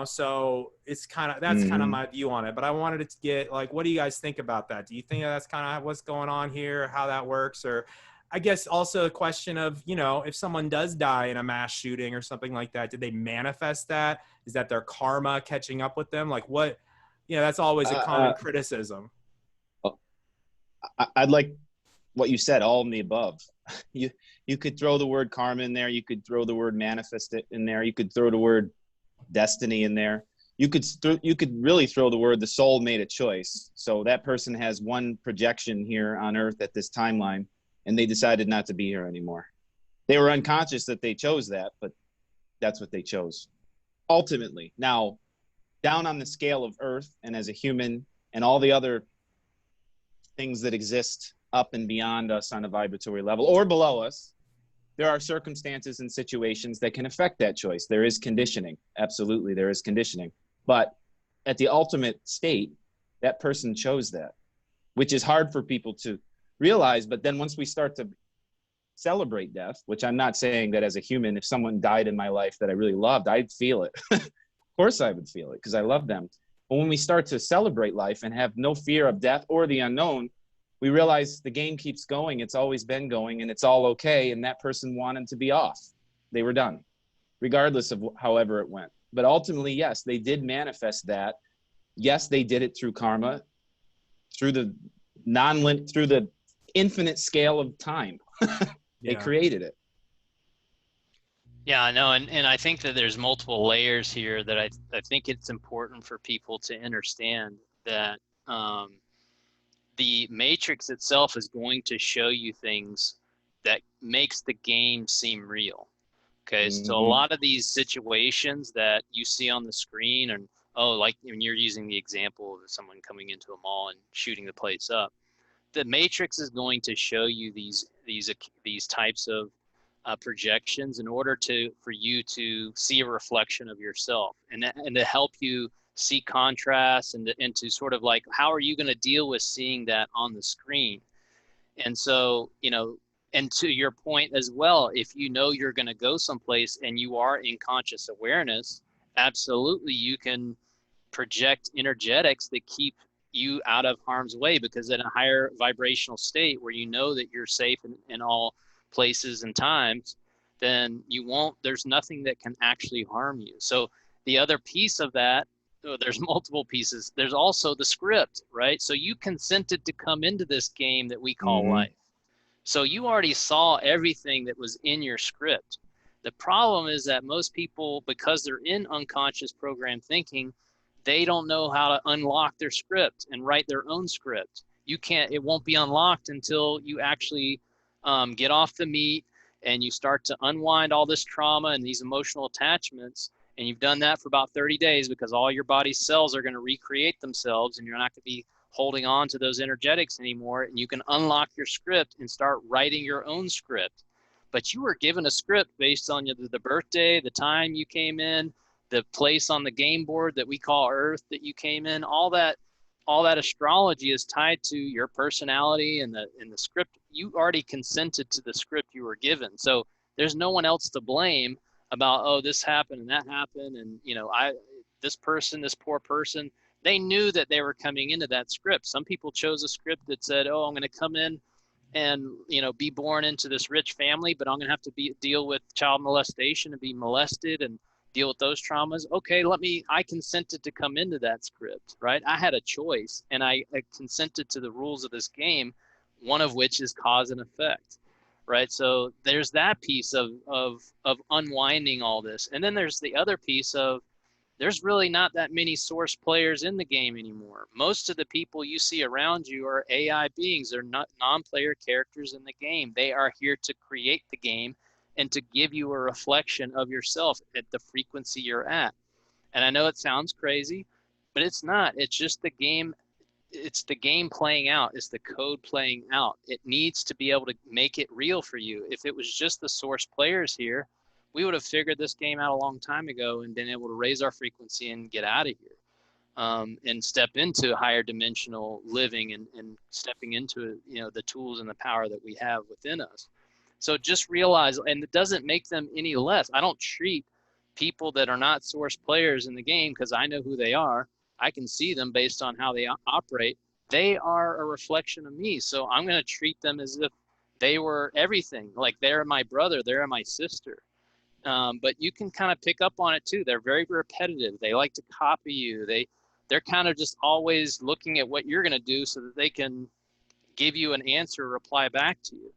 A: So it's that's kind of my view on it. But I wanted to get, like, what do you guys think about that? Do you think that's kind of what's going on here, how that works? Or I guess also a question of, if someone does die in a mass shooting or something like that, did they manifest that? Is that their karma catching up with them? Like what, that's always a common criticism.
C: I'd like what you said, all in the above. You could throw the word karma in there. You could throw the word manifest in there. You could throw the word destiny in there. You could really throw the word the soul made a choice. So that person has one projection here on earth at this timeline, and they decided not to be here anymore. They were unconscious that they chose that, but that's what they chose ultimately. Now, down on the scale of earth and as a human and all the other things that exist up and beyond us on a vibratory level or below us, there are circumstances and situations that can affect that choice. There is conditioning. Absolutely, there is conditioning. But at the ultimate state, that person chose that, which is hard for people to realize. But then once we start to celebrate death, which I'm not saying that as a human, if someone died in my life that I really loved, I'd feel it. Of course I would feel it because I love them. But when we start to celebrate life and have no fear of death or the unknown, we realize the game keeps going. It's always been going and it's all okay. And that person wanted to be off. They were done, regardless of however it went. But ultimately, yes, they did manifest that. Yes, they did it through karma, through the through the infinite scale of time. They created it.
B: Yeah, I know. And I think that there's multiple layers here that I think it's important for people to understand that the matrix itself is going to show you things that makes the game seem real. Okay, so a lot of these situations that you see on the screen, and like when you're using the example of someone coming into a mall and shooting the place up, the matrix is going to show you these types of projections in order for you to see a reflection of yourself and to help you see contrast and to sort of like, how are you going to deal with seeing that on the screen? And so, and to your point as well, if you know you're going to go someplace and you are in conscious awareness, absolutely you can project energetics that keep you out of harm's way, because in a higher vibrational state where you know that you're safe in all places and times, then there's nothing that can actually harm you. So the other piece of that, there's multiple pieces. There's also the script, right? So you consented to come into this game that we call life. So you already saw everything that was in your script. The problem is that most people, because they're in unconscious program thinking, they don't know how to unlock their script and write their own script. It won't be unlocked until you actually get off the meat and you start to unwind all this trauma and these emotional attachments. And you've done that for about 30 days because all your body's cells are going to recreate themselves and you're not going to be holding on to those energetics anymore. And you can unlock your script and start writing your own script. But you were given a script based on the birthday, the time you came in, the place on the game board that we call Earth that you came in. All that astrology is tied to your personality and the script. You already consented to the script you were given. So there's no one else to blame about, this happened and that happened. And, this poor person, they knew that they were coming into that script. Some people chose a script that said, I'm going to come in and be born into this rich family, but I'm going to have to deal with child molestation and be molested and deal with those traumas. Okay, I consented to come into that script, right? I had a choice, and I consented to the rules of this game, one of which is cause and effect, right? So there's that piece of unwinding all this. And then there's the other piece of, there's really not that many source players in the game anymore. Most of the people you see around you are AI beings. They're not non-player characters in the game. They are here to create the game and to give you a reflection of yourself at the frequency you're at. And I know it sounds crazy, but it's not. It's just the game. It's the game playing out. It's the code playing out. It needs to be able to make it real for you. If it was just the source players here, we would have figured this game out a long time ago and been able to raise our frequency and get out of here, and step into higher dimensional living and stepping into the tools and the power that we have within us. So just realize, and it doesn't make them any less. I don't treat people that are not source players in the game because I know who they are. I can see them based on how they operate. They are a reflection of me. So I'm going to treat them as if they were everything. Like they're my brother, they're my sister. But you can kind of pick up on it too. They're very repetitive. They like to copy you. They're kind of just always looking at what you're going to do so that they can give you an answer or reply back to you.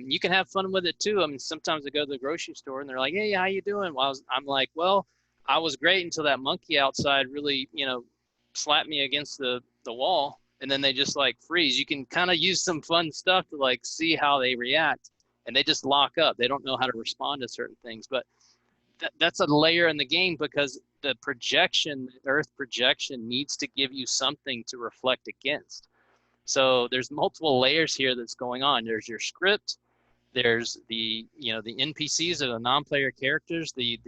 B: You can have fun with it too. I mean, sometimes I go to the grocery store and they're like, "Hey, how you doing?" Well, I'm like, "Well, I was great until that monkey outside really, slapped me against the wall." And then they just like freeze. You can kind of use some fun stuff to like see how they react, and they just lock up. They don't know how to respond to certain things. But that's a layer in the game because the projection, the Earth projection, needs to give you something to reflect against. So there's multiple layers here that's going on. There's your script. There's the the NPCs are the non-player characters. The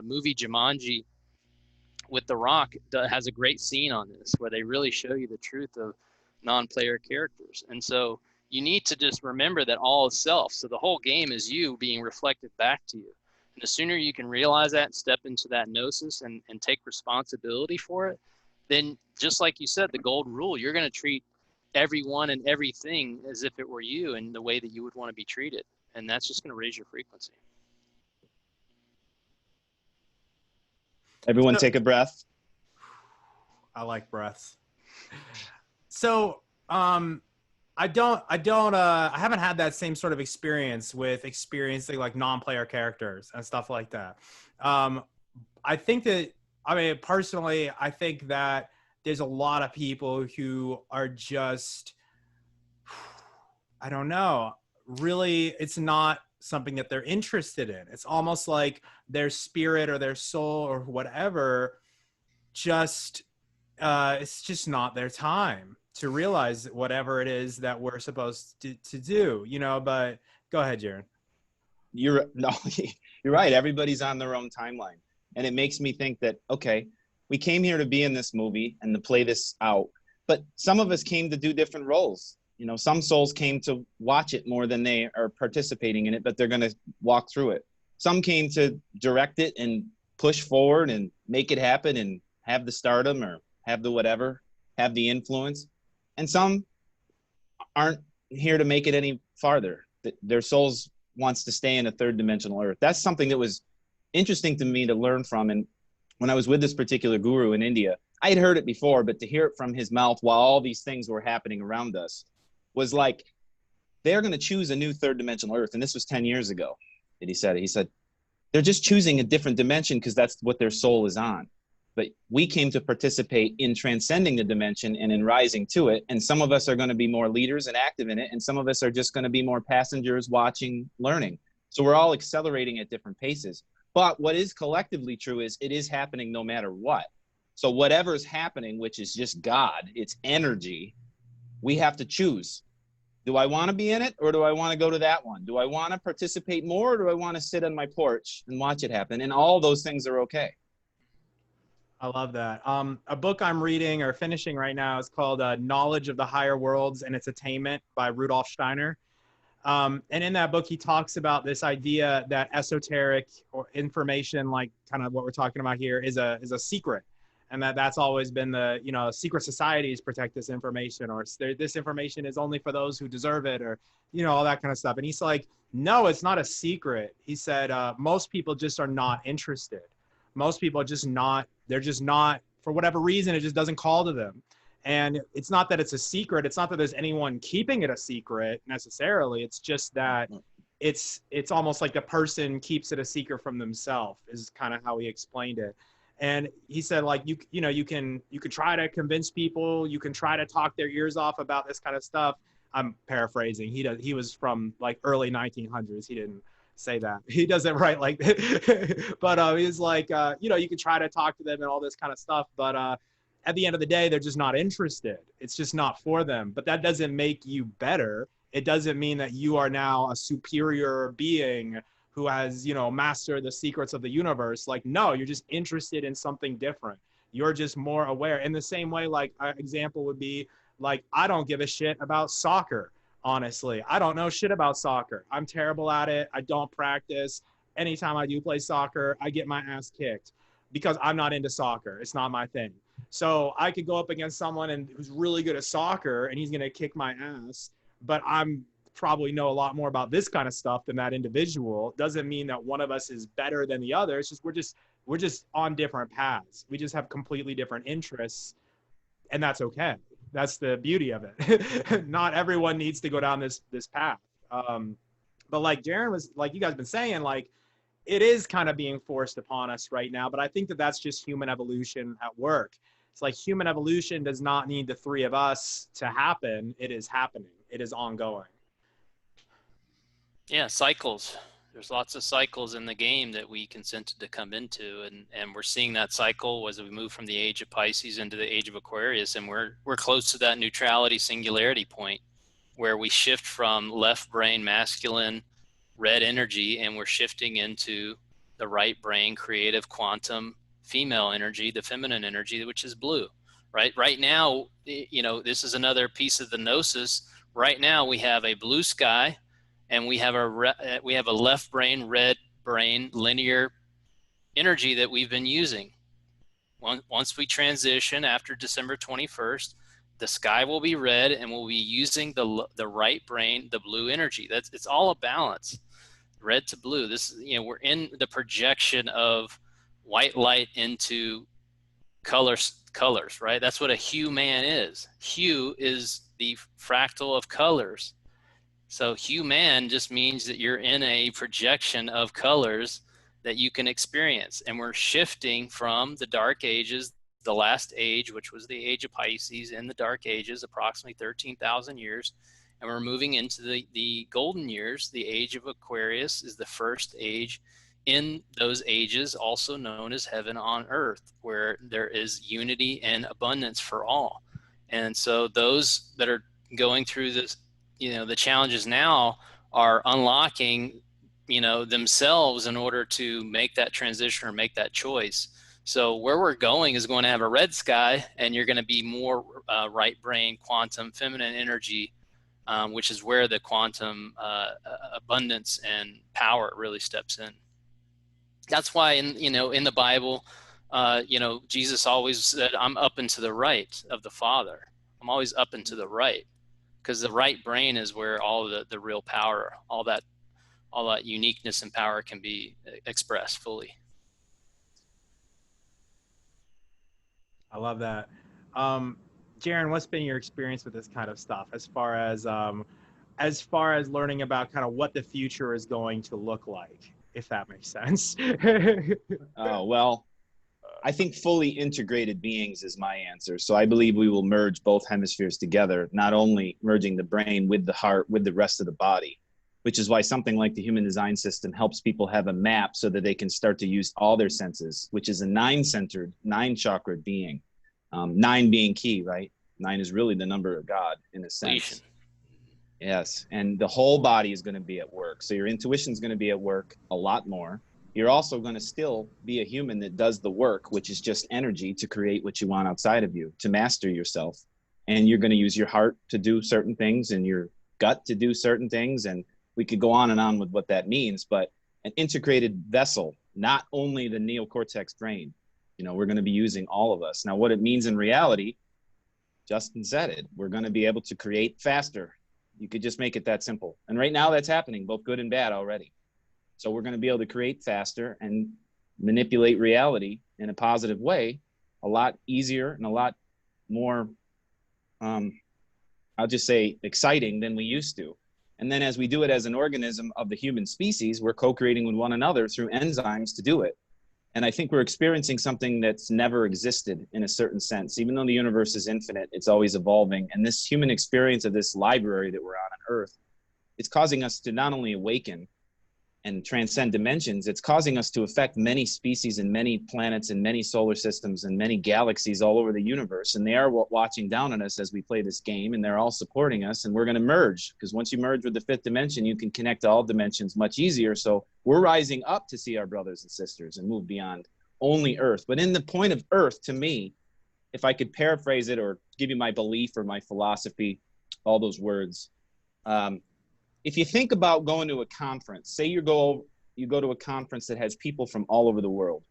B: movie Jumanji with The Rock has a great scene on this where they really show you the truth of non-player characters. And so you need to just remember that all is self. So the whole game is you being reflected back to you. And the sooner you can realize that, step into that gnosis and take responsibility for it, then just like you said, the golden rule, you're going to treat everyone and everything as if it were you and the way that you would want to be treated. And that's just going to raise your frequency.
C: Everyone take a breath.
A: I like breaths. So, I haven't had that same sort of experience with experiencing like non-player characters and stuff like that. Personally, I think that there's a lot of people who are just, I don't know, really, it's not something that they're interested in. It's almost like their spirit or their soul or whatever, it's just not their time to realize whatever it is that we're supposed to do, but go ahead, Jarin.
C: You're right. Everybody's on their own timeline. And it makes me think that, okay, we came here to be in this movie and to play this out, but some of us came to do different roles. Some souls came to watch it more than they are participating in it, but they're going to walk through it. Some came to direct it and push forward and make it happen and have the stardom or have the whatever, have the influence. And some aren't here to make it any farther. Their souls wants to stay in a third dimensional Earth. That's something that was interesting to me to learn from. And when I was with this particular guru in India, I had heard it before, but to hear it from his mouth while all these things were happening around us was like, they're going to choose a new third dimensional Earth. And this was 10 years ago that he said it. He said, they're just choosing a different dimension because that's what their soul is on. But we came to participate in transcending the dimension and in rising to it. And some of us are going to be more leaders and active in it. And some of us are just going to be more passengers watching, learning. So we're all accelerating at different paces. But what is collectively true is it is happening no matter what. So whatever's happening, which is just God, it's energy, we have to choose. Do I want to be in it or do I want to go to that one? Do I want to participate more or do I want to sit on my porch and watch it happen? And all those things are okay.
A: I love that. A book I'm reading or finishing right now is called Knowledge of the Higher Worlds and Its Attainment by Rudolf Steiner. And in that book, he talks about this idea that esoteric or information, like kind of what we're talking about here, is a secret. And that's always been the, secret societies protect this information, or this information is only for those who deserve it, or, all that kind of stuff. And he's like, no, it's not a secret. He said, most people just are not interested. Most people are just not, they're just not, for whatever reason, it just doesn't call to them. And it's not that it's a secret. It's not that there's anyone keeping it a secret necessarily. It's just that it's almost like the person keeps it a secret from themselves, is kind of how he explained it. And he said, like, you can try to convince people, you can try to talk their ears off about this kind of stuff. I'm paraphrasing. He was from like early 1900s. He didn't say that. He doesn't write like but he's like, you can try to talk to them and all this kind of stuff, but at the end of the day, they're just not interested. It's just not for them. But that doesn't make you better. It doesn't mean that you are now a superior being who has, mastered the secrets of the universe. Like, no, you're just interested in something different. You're just more aware. In the same way, like, an example would be, like, I don't give a shit about soccer, honestly. I don't know shit about soccer. I'm terrible at it. I don't practice. Anytime I do play soccer, I get my ass kicked because I'm not into soccer. It's not my thing. So I could go up against someone who's really good at soccer, and he's going to kick my ass, but I'm probably know a lot more about this kind of stuff than that individual. Doesn't mean that one of us is better than the other. It's just we're just on different paths. We just have completely different interests, and that's okay. That's the beauty of it. Not everyone needs to go down this path. But like Jarin was, like you guys been saying, like, it is kind of being forced upon us right now. But I think that that's just human evolution at work. It's like human evolution does not need the three of us to happen. It is happening. It is ongoing.
B: Yeah, cycles. There's lots of cycles in the game that we consented to come into, and we're seeing that cycle as we move from the age of Pisces into the age of Aquarius, and we're close to that neutrality singularity point where we shift from left brain masculine red energy, and we're shifting into the right brain creative quantum female energy, the feminine energy, which is blue. Right now, this is another piece of the gnosis. Right now we have a blue sky, and we have a left brain, red brain, linear energy that we've been using. Once we transition after December 21st, the sky will be red, and we'll be using the right brain, the blue energy. It's all a balance, red to blue. We're in the projection of white light into colors, right? That's what a hue man is. Hue is the fractal of colors. So hue man just means that you're in a projection of colors that you can experience. And we're shifting from the dark ages, the last age, which was the age of Pisces, in the dark ages, approximately 13,000 years. And we're moving into the golden years. The age of Aquarius is the first age in those ages, also known as heaven on earth, where there is unity and abundance for all. And so those that are going through this, the challenges now are unlocking, themselves in order to make that transition or make that choice. So where we're going is going to have a red sky, and you're going to be more right brain, quantum, feminine energy, which is where the quantum abundance and power really steps in. That's why in the Bible, Jesus always said, "I'm up and to the right of the Father." I'm always up and to the right, because the right brain is where all the real power, all that uniqueness and power can be expressed fully.
A: I love that. Jarin, what's been your experience with this kind of stuff as far as learning about kind of what the future is going to look like, if that makes sense?
C: Oh, well, I think fully integrated beings is my answer. So I believe we will merge both hemispheres together, not only merging the brain with the heart, with the rest of the body, which is why something like the Human Design System helps people have a map so that they can start to use all their senses, which is a nine-centered, nine-chakra being. Nine being key, right? Nine is really the number of God in a sense. Yes, and the whole body is going to be at work. So your intuition is going to be at work a lot more. You're also going to still be a human that does the work, which is just energy to create what you want outside of you, to master yourself. And you're going to use your heart to do certain things and your gut to do certain things. And we could go on and on with what that means, but an integrated vessel, not only the neocortex brain, We're going to be using all of us. Now, what it means in reality, Justin said it, we're going to be able to create faster. You could just make it that simple. And right now that's happening, both good and bad already. So we're going to be able to create faster and manipulate reality in a positive way, a lot easier and a lot more, I'll just say, exciting than we used to. And then as we do it as an organism of the human species, we're co-creating with one another through enzymes to do it. And I think we're experiencing something that's never existed in a certain sense. Even though the universe is infinite, it's always evolving. And this human experience of this library that we're on Earth, it's causing us to not only awaken and transcend dimensions, it's causing us to affect many species and many planets and many solar systems and many galaxies all over the universe. And they are watching down on us as we play this game, and they're all supporting us. And we're going to merge, because once you merge with the fifth dimension, you can connect to all dimensions much easier. So we're rising up to see our brothers and sisters and move beyond only Earth. But in the point of Earth, to me, if I could paraphrase it or give you my belief or my philosophy, all those words, if you think about going to a conference, say you go to a conference that has people from all over the world,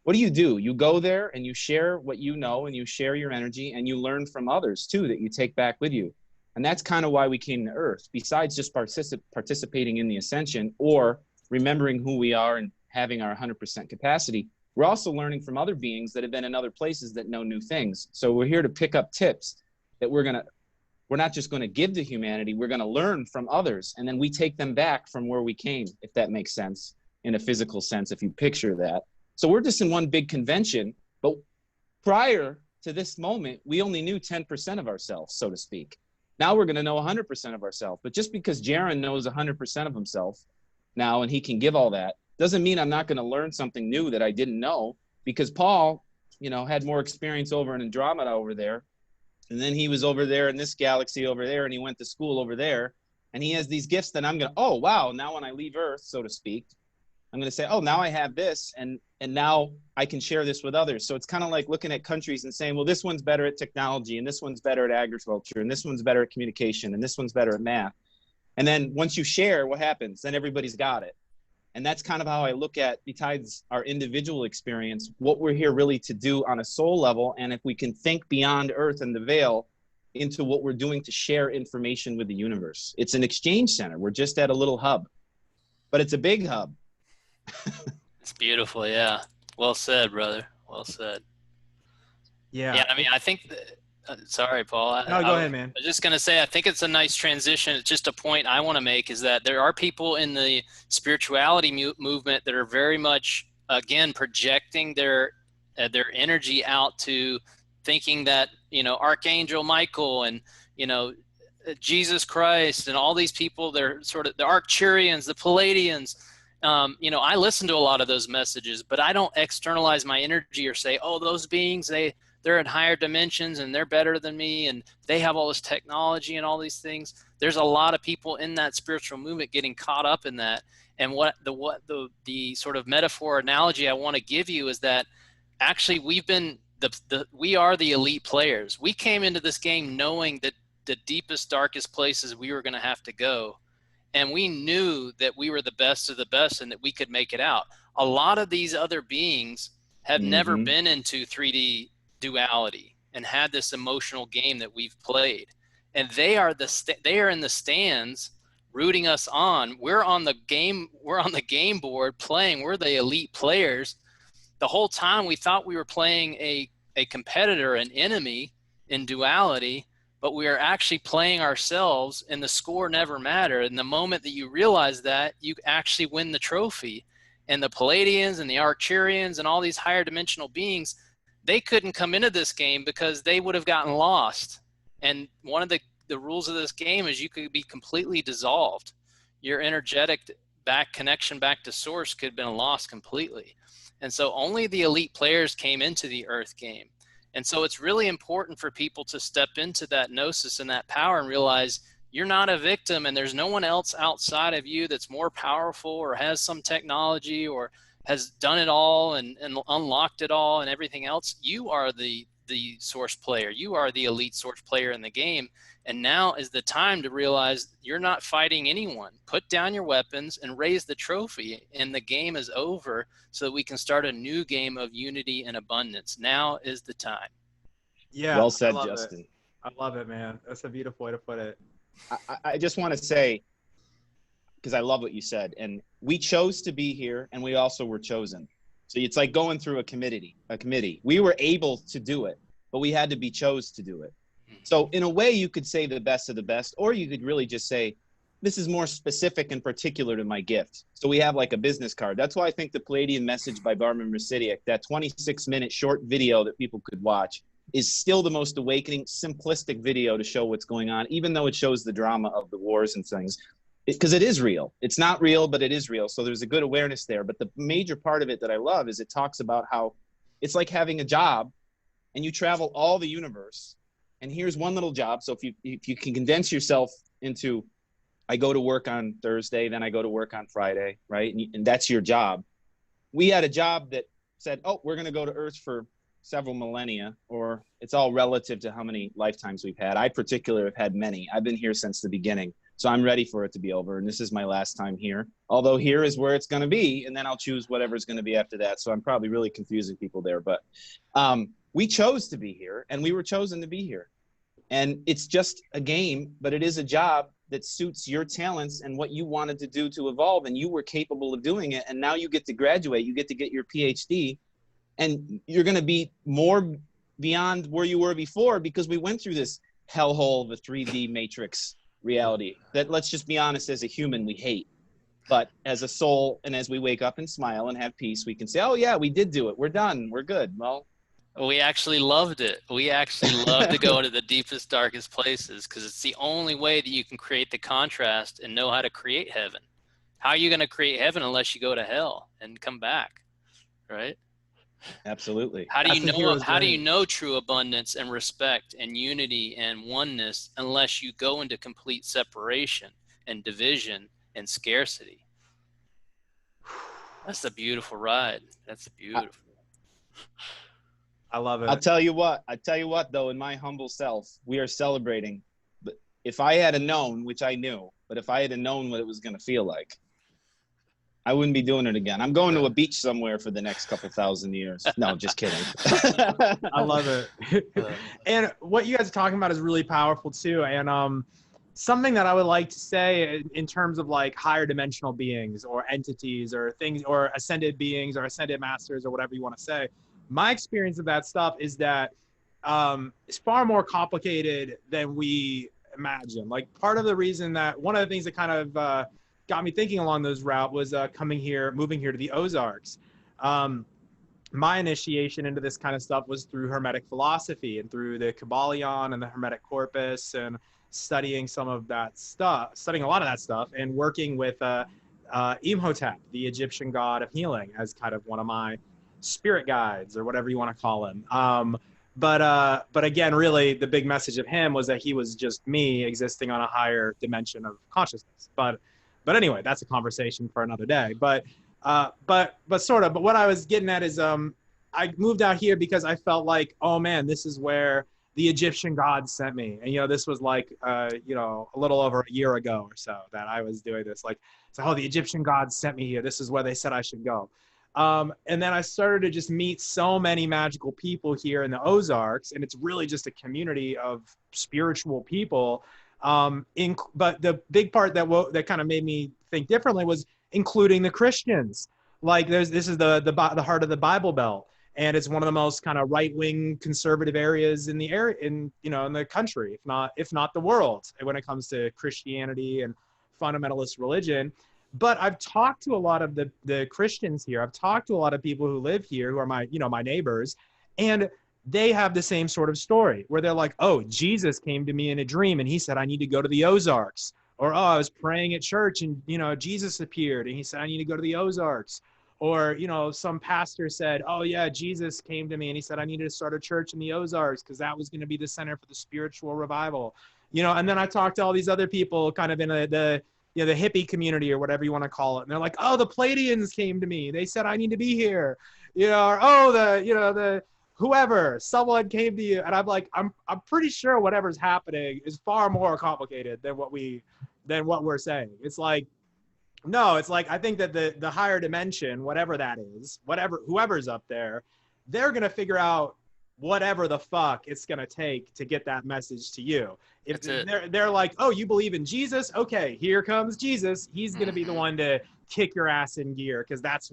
C: what do? You go there and you share what you know, and you share your energy, and you learn from others too that you take back with you. And that's kind of why we came to Earth. Besides just participating in the ascension or remembering who we are and having our 100% capacity, we're also learning from other beings that have been in other places that know new things. So we're here to pick up tips that we're not just going to give to humanity, we're going to learn from others. And then we take them back from where we came, if that makes sense, in a physical sense, if you picture that. So we're just in one big convention, but prior to this moment, we only knew 10% of ourselves, so to speak. Now we're going to know 100% of ourselves. But just because Jarin knows 100% of himself now, and he can give all that, doesn't mean I'm not going to learn something new that I didn't know, because Paul, had more experience over in Andromeda over there. And then he was over there in this galaxy over there, and he went to school over there. And he has these gifts that I'm going to, oh, wow, now when I leave Earth, so to speak, I'm going to say, oh, now I have this, and now I can share this with others. So it's kind of like looking at countries and saying, well, this one's better at technology, and this one's better at agriculture, and this one's better at communication, and this one's better at math. And then once you share, what happens? Then everybody's got it. And that's kind of how I look at, besides our individual experience, what we're here really to do on a soul level. And if we can think beyond Earth and the veil into what we're doing to share information with the universe. It's an exchange center. We're just at a little hub, but it's a big hub.
B: It's beautiful. Yeah. Well said, brother. Well said.
A: Yeah.
B: Yeah. I mean, I think sorry, Paul.
A: No, go ahead, man.
B: I was just going to say, I think it's a nice transition. It's just a point I want to make, is that there are people in the spirituality movement that are very much, again, projecting their energy out to thinking that, Archangel Michael and, Jesus Christ and all these people, they're sort of the Arcturians, the Palladians. I listen to a lot of those messages, but I don't externalize my energy or say, oh, those beings, they're in higher dimensions and they're better than me and they have all this technology and all these things. There's a lot of people in that spiritual movement getting caught up in that. And what the sort of metaphor analogy I want to give you is that actually we are the elite players. We came into this game knowing that the deepest, darkest places we were going to have to go. And we knew that we were the best of the best and that we could make it out. A lot of these other beings have never been into 3D duality and had this emotional game that we've played, and they are in the stands rooting us on. We're on the game board playing. We're the elite players. The whole time we thought we were playing a competitor, an enemy in duality, but we are actually playing ourselves, and the score never mattered. And the moment that you realize that, you actually win the trophy. And the Palladians and the Arcturians and all these higher dimensional beings, they couldn't come into this game because they would have gotten lost. And one of the rules of this game is you could be completely dissolved. Your energetic connection back to source could have been lost completely. And so only the elite players came into the Earth game. And so it's really important for people to step into that gnosis and that power and realize you're not a victim, and there's no one else outside of you that's more powerful or has some technology or has done it all and unlocked it all and everything else. You are the the source player. You are the elite source player in the game. And now is the time to realize you're not fighting anyone. Put down your weapons and raise the trophy, and the game is over, so that we can start a new game of unity and abundance. Now is the time.
A: Yeah.
C: Well said, Justin.
A: I love it, man. That's a beautiful way to put it.
C: I just want to say, because I love what you said, and we chose to be here, and we also were chosen. So it's like going through a committee. We were able to do it, but we had to be chose to do it. So in a way, you could say the best of the best, or you could really just say, this is more specific and particular to my gift. So we have like a business card. That's why I think the Palladian Message by Barman Rasidiak, that 26-minute short video that people could watch, is still the most awakening, simplistic video to show what's going on, even though it shows the drama of the wars and things. Because it is real. It's not real, but it is real. So there's a good awareness there. But the major part of it that I love is it talks about how it's like having a job and you travel all the universe. And here's one little job. So if you can condense yourself into, I go to work on Thursday, then I go to work on Friday, right? And that's your job. We had a job that said, oh, we're going to go to Earth for several millennia, or it's all relative to how many lifetimes we've had. I particularly have had many. I've been here since the beginning. So I'm ready for it to be over. And this is my last time here. Although here is where it's going to be. And then I'll choose whatever's going to be after that. So I'm probably really confusing people there. But we chose to be here, and we were chosen to be here. And it's just a game, but it is a job that suits your talents and what you wanted to do to evolve. And you were capable of doing it. And now you get to graduate. You get to get your PhD. And you're going to be more beyond where you were before, because we went through this hellhole of a 3D matrix reality that, let's just be honest, as a human, we hate. But as a soul, and as we wake up and smile and have peace, we can say, oh yeah, we did do it. We're done. We're good. Well,
B: we actually loved it. We actually love to go into the deepest, darkest places, because it's the only way that you can create the contrast and know how to create heaven. How are you going to create heaven unless you go to hell and come back, right?
C: Absolutely.
B: How do you know true abundance and respect and unity and oneness unless you go into complete separation and division and scarcity? That's a beautiful ride. That's beautiful.
A: I love it.
C: I tell you what, though, in my humble self, we are celebrating. But if I had known, which I knew, but if I had known what it was going to feel like, I wouldn't be doing it again. I'm going to a beach somewhere for the next couple thousand years. No, just kidding.
A: I love it. And what you guys are talking about is really powerful too. And something that I would like to say in terms of like higher dimensional beings or entities or things, or ascended beings or ascended masters or whatever you want to say, my experience of that stuff is that it's far more complicated than we imagine. Like, part of the reason that one of the things that kind of got me thinking along those routes was moving here to the Ozarks. My initiation into this kind of stuff was through Hermetic philosophy and through the Kabbalion and the Hermetic corpus, and studying some of that stuff, studying a lot of that stuff, and working with Imhotep, the Egyptian god of healing, as kind of one of my spirit guides, or whatever you want to call him. But again, really, the big message of him was that he was just me existing on a higher dimension of consciousness. But anyway, that's a conversation for another day. But what I was getting at is I moved out here because I felt like, oh man, this is where the Egyptian gods sent me. And this was like a little over a year ago or so that I was doing this. Like, so, oh, the Egyptian gods sent me here. This is where they said I should go. And then I started to just meet so many magical people here in the Ozarks, and it's really just a community of spiritual people. But the big part that kind of made me think differently was including the Christians. Like, this is the heart of the Bible Belt, and it's one of the most kind of right-wing conservative areas in the area, in the country, if not the world, when it comes to Christianity and fundamentalist religion. But I've talked to a lot of the Christians here. I've talked to a lot of people who live here, who are my neighbors, and they have the same sort of story where they're like, oh, Jesus came to me in a dream and he said, I need to go to the Ozarks. Or, oh, I was praying at church and, Jesus appeared and he said, I need to go to the Ozarks. Or, some pastor said, oh yeah, Jesus came to me and he said, I needed to start a church in the Ozarks because that was going to be the center for the spiritual revival. And then I talked to all these other people kind of in the hippie community or whatever you want to call it. And they're like, oh, the Palladians came to me. They said, I need to be here. Or, oh, someone came to you, and I'm like, I'm pretty sure whatever's happening is far more complicated than what we're saying. It's like, no, it's like, I think that the higher dimension, whatever that is, whoever's up there, they're going to figure out whatever the fuck it's going to take to get that message to you. If they're like, oh, you believe in Jesus? Okay, here comes Jesus. He's going to be the one to kick your ass in gear, because that's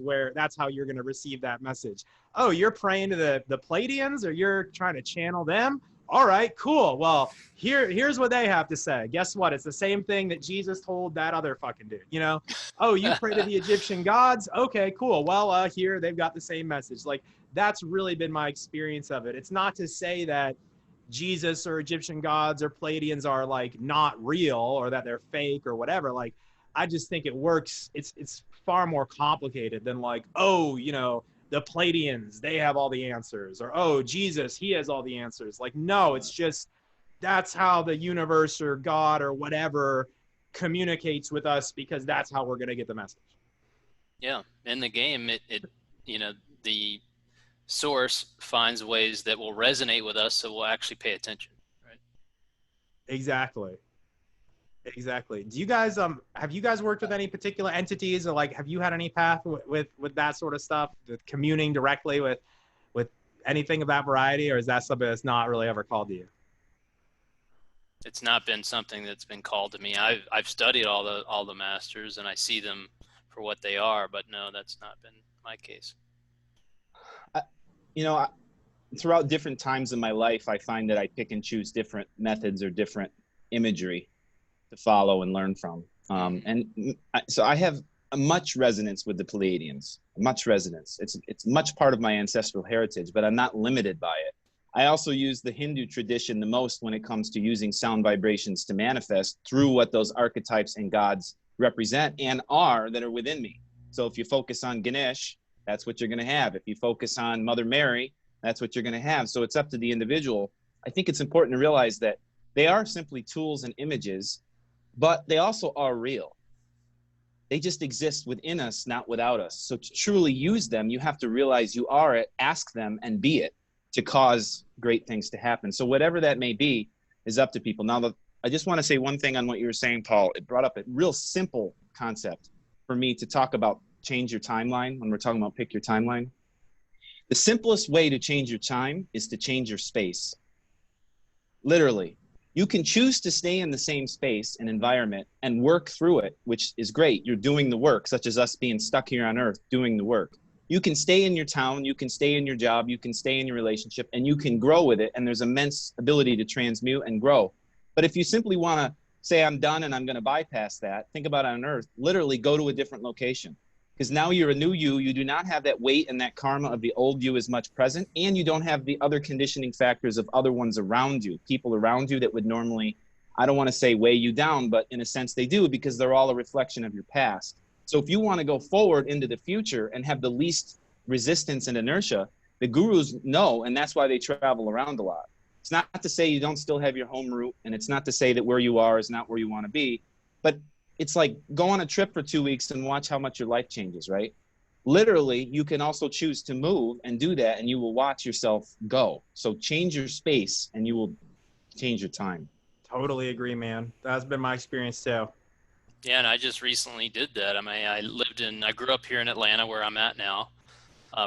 A: how you're going to receive that message. Oh, you're praying to the Pleiadians, or you're trying to channel them? All right, cool. Well, here's what they have to say. Guess what? It's the same thing that Jesus told that other fucking dude, you know? Oh, you pray to the Egyptian gods? Okay, cool. Well, here they've got the same message. Like, that's really been my experience of it. It's not to say that Jesus or Egyptian gods or Pleiadians are like not real, or that they're fake or whatever. Like, I just think it works. It's far more complicated than like, oh, you know, the Pleiadians, they have all the answers, or oh, Jesus, he has all the answers. Like, no, it's just, that's how the universe or God or whatever communicates with us, because that's how we're going to get the message.
B: Yeah. In the game, it you know, the source finds ways that will resonate with us, so we'll actually pay attention. Right.
A: Exactly. Do you guys have you guys worked with any particular entities, or like, have you had any path with that sort of stuff, with communing directly with anything of that variety, or is that something that's not really ever called to you?
B: It's not been something that's been called to me. I've studied all the masters, and I see them for what they are, but no, that's not been my case.
C: Throughout different times in my life, I find that I pick and choose different methods or different imagery to follow and learn from. So I have a much resonance with the Pleiadians, much resonance. It's much part of my ancestral heritage, but I'm not limited by it. I also use the Hindu tradition the most when it comes to using sound vibrations to manifest through what those archetypes and gods represent and are that are within me. So if you focus on Ganesh, that's what you're going to have. If you focus on Mother Mary, that's what you're going to have. So it's up to the individual. I think it's important to realize that they are simply tools and images, but they also are real. They just exist within us, not without us. So to truly use them, you have to realize you are it, ask them, and be it to cause great things to happen. So whatever that may be is up to people. Now, I just want to say one thing on what you were saying, Paul. It brought up a real simple concept for me to talk about change your timeline when we're talking about pick your timeline. The simplest way to change your time is to change your space. Literally. You can choose to stay in the same space and environment and work through it, which is great. You're doing the work, such as us being stuck here on Earth, doing the work. You can stay in your town, you can stay in your job, you can stay in your relationship, and you can grow with it. And there's immense ability to transmute and grow. But if you simply want to say, I'm done and I'm going to bypass that, think about it on Earth, literally go to a different location. Because now you're a new you. You do not have that weight and that karma of the old you as much present, and you don't have the other conditioning factors of other ones around you, people around you that would normally, I don't want to say weigh you down, but in a sense they do, because they're all a reflection of your past. So if you want to go forward into the future and have the least resistance and inertia, the gurus know, and that's why they travel around a lot. It's not to say you don't still have your home route, and it's not to say that where you are is not where you want to be, but it's like go on a trip for 2 weeks and watch how much your life changes, right? Literally, you can also choose to move and do that, and you will watch yourself go. So change your space and you will change your time.
A: Totally agree, man. That's been my experience too.
B: Yeah, and I just recently did that. I mean, I grew up here in Atlanta where I'm at now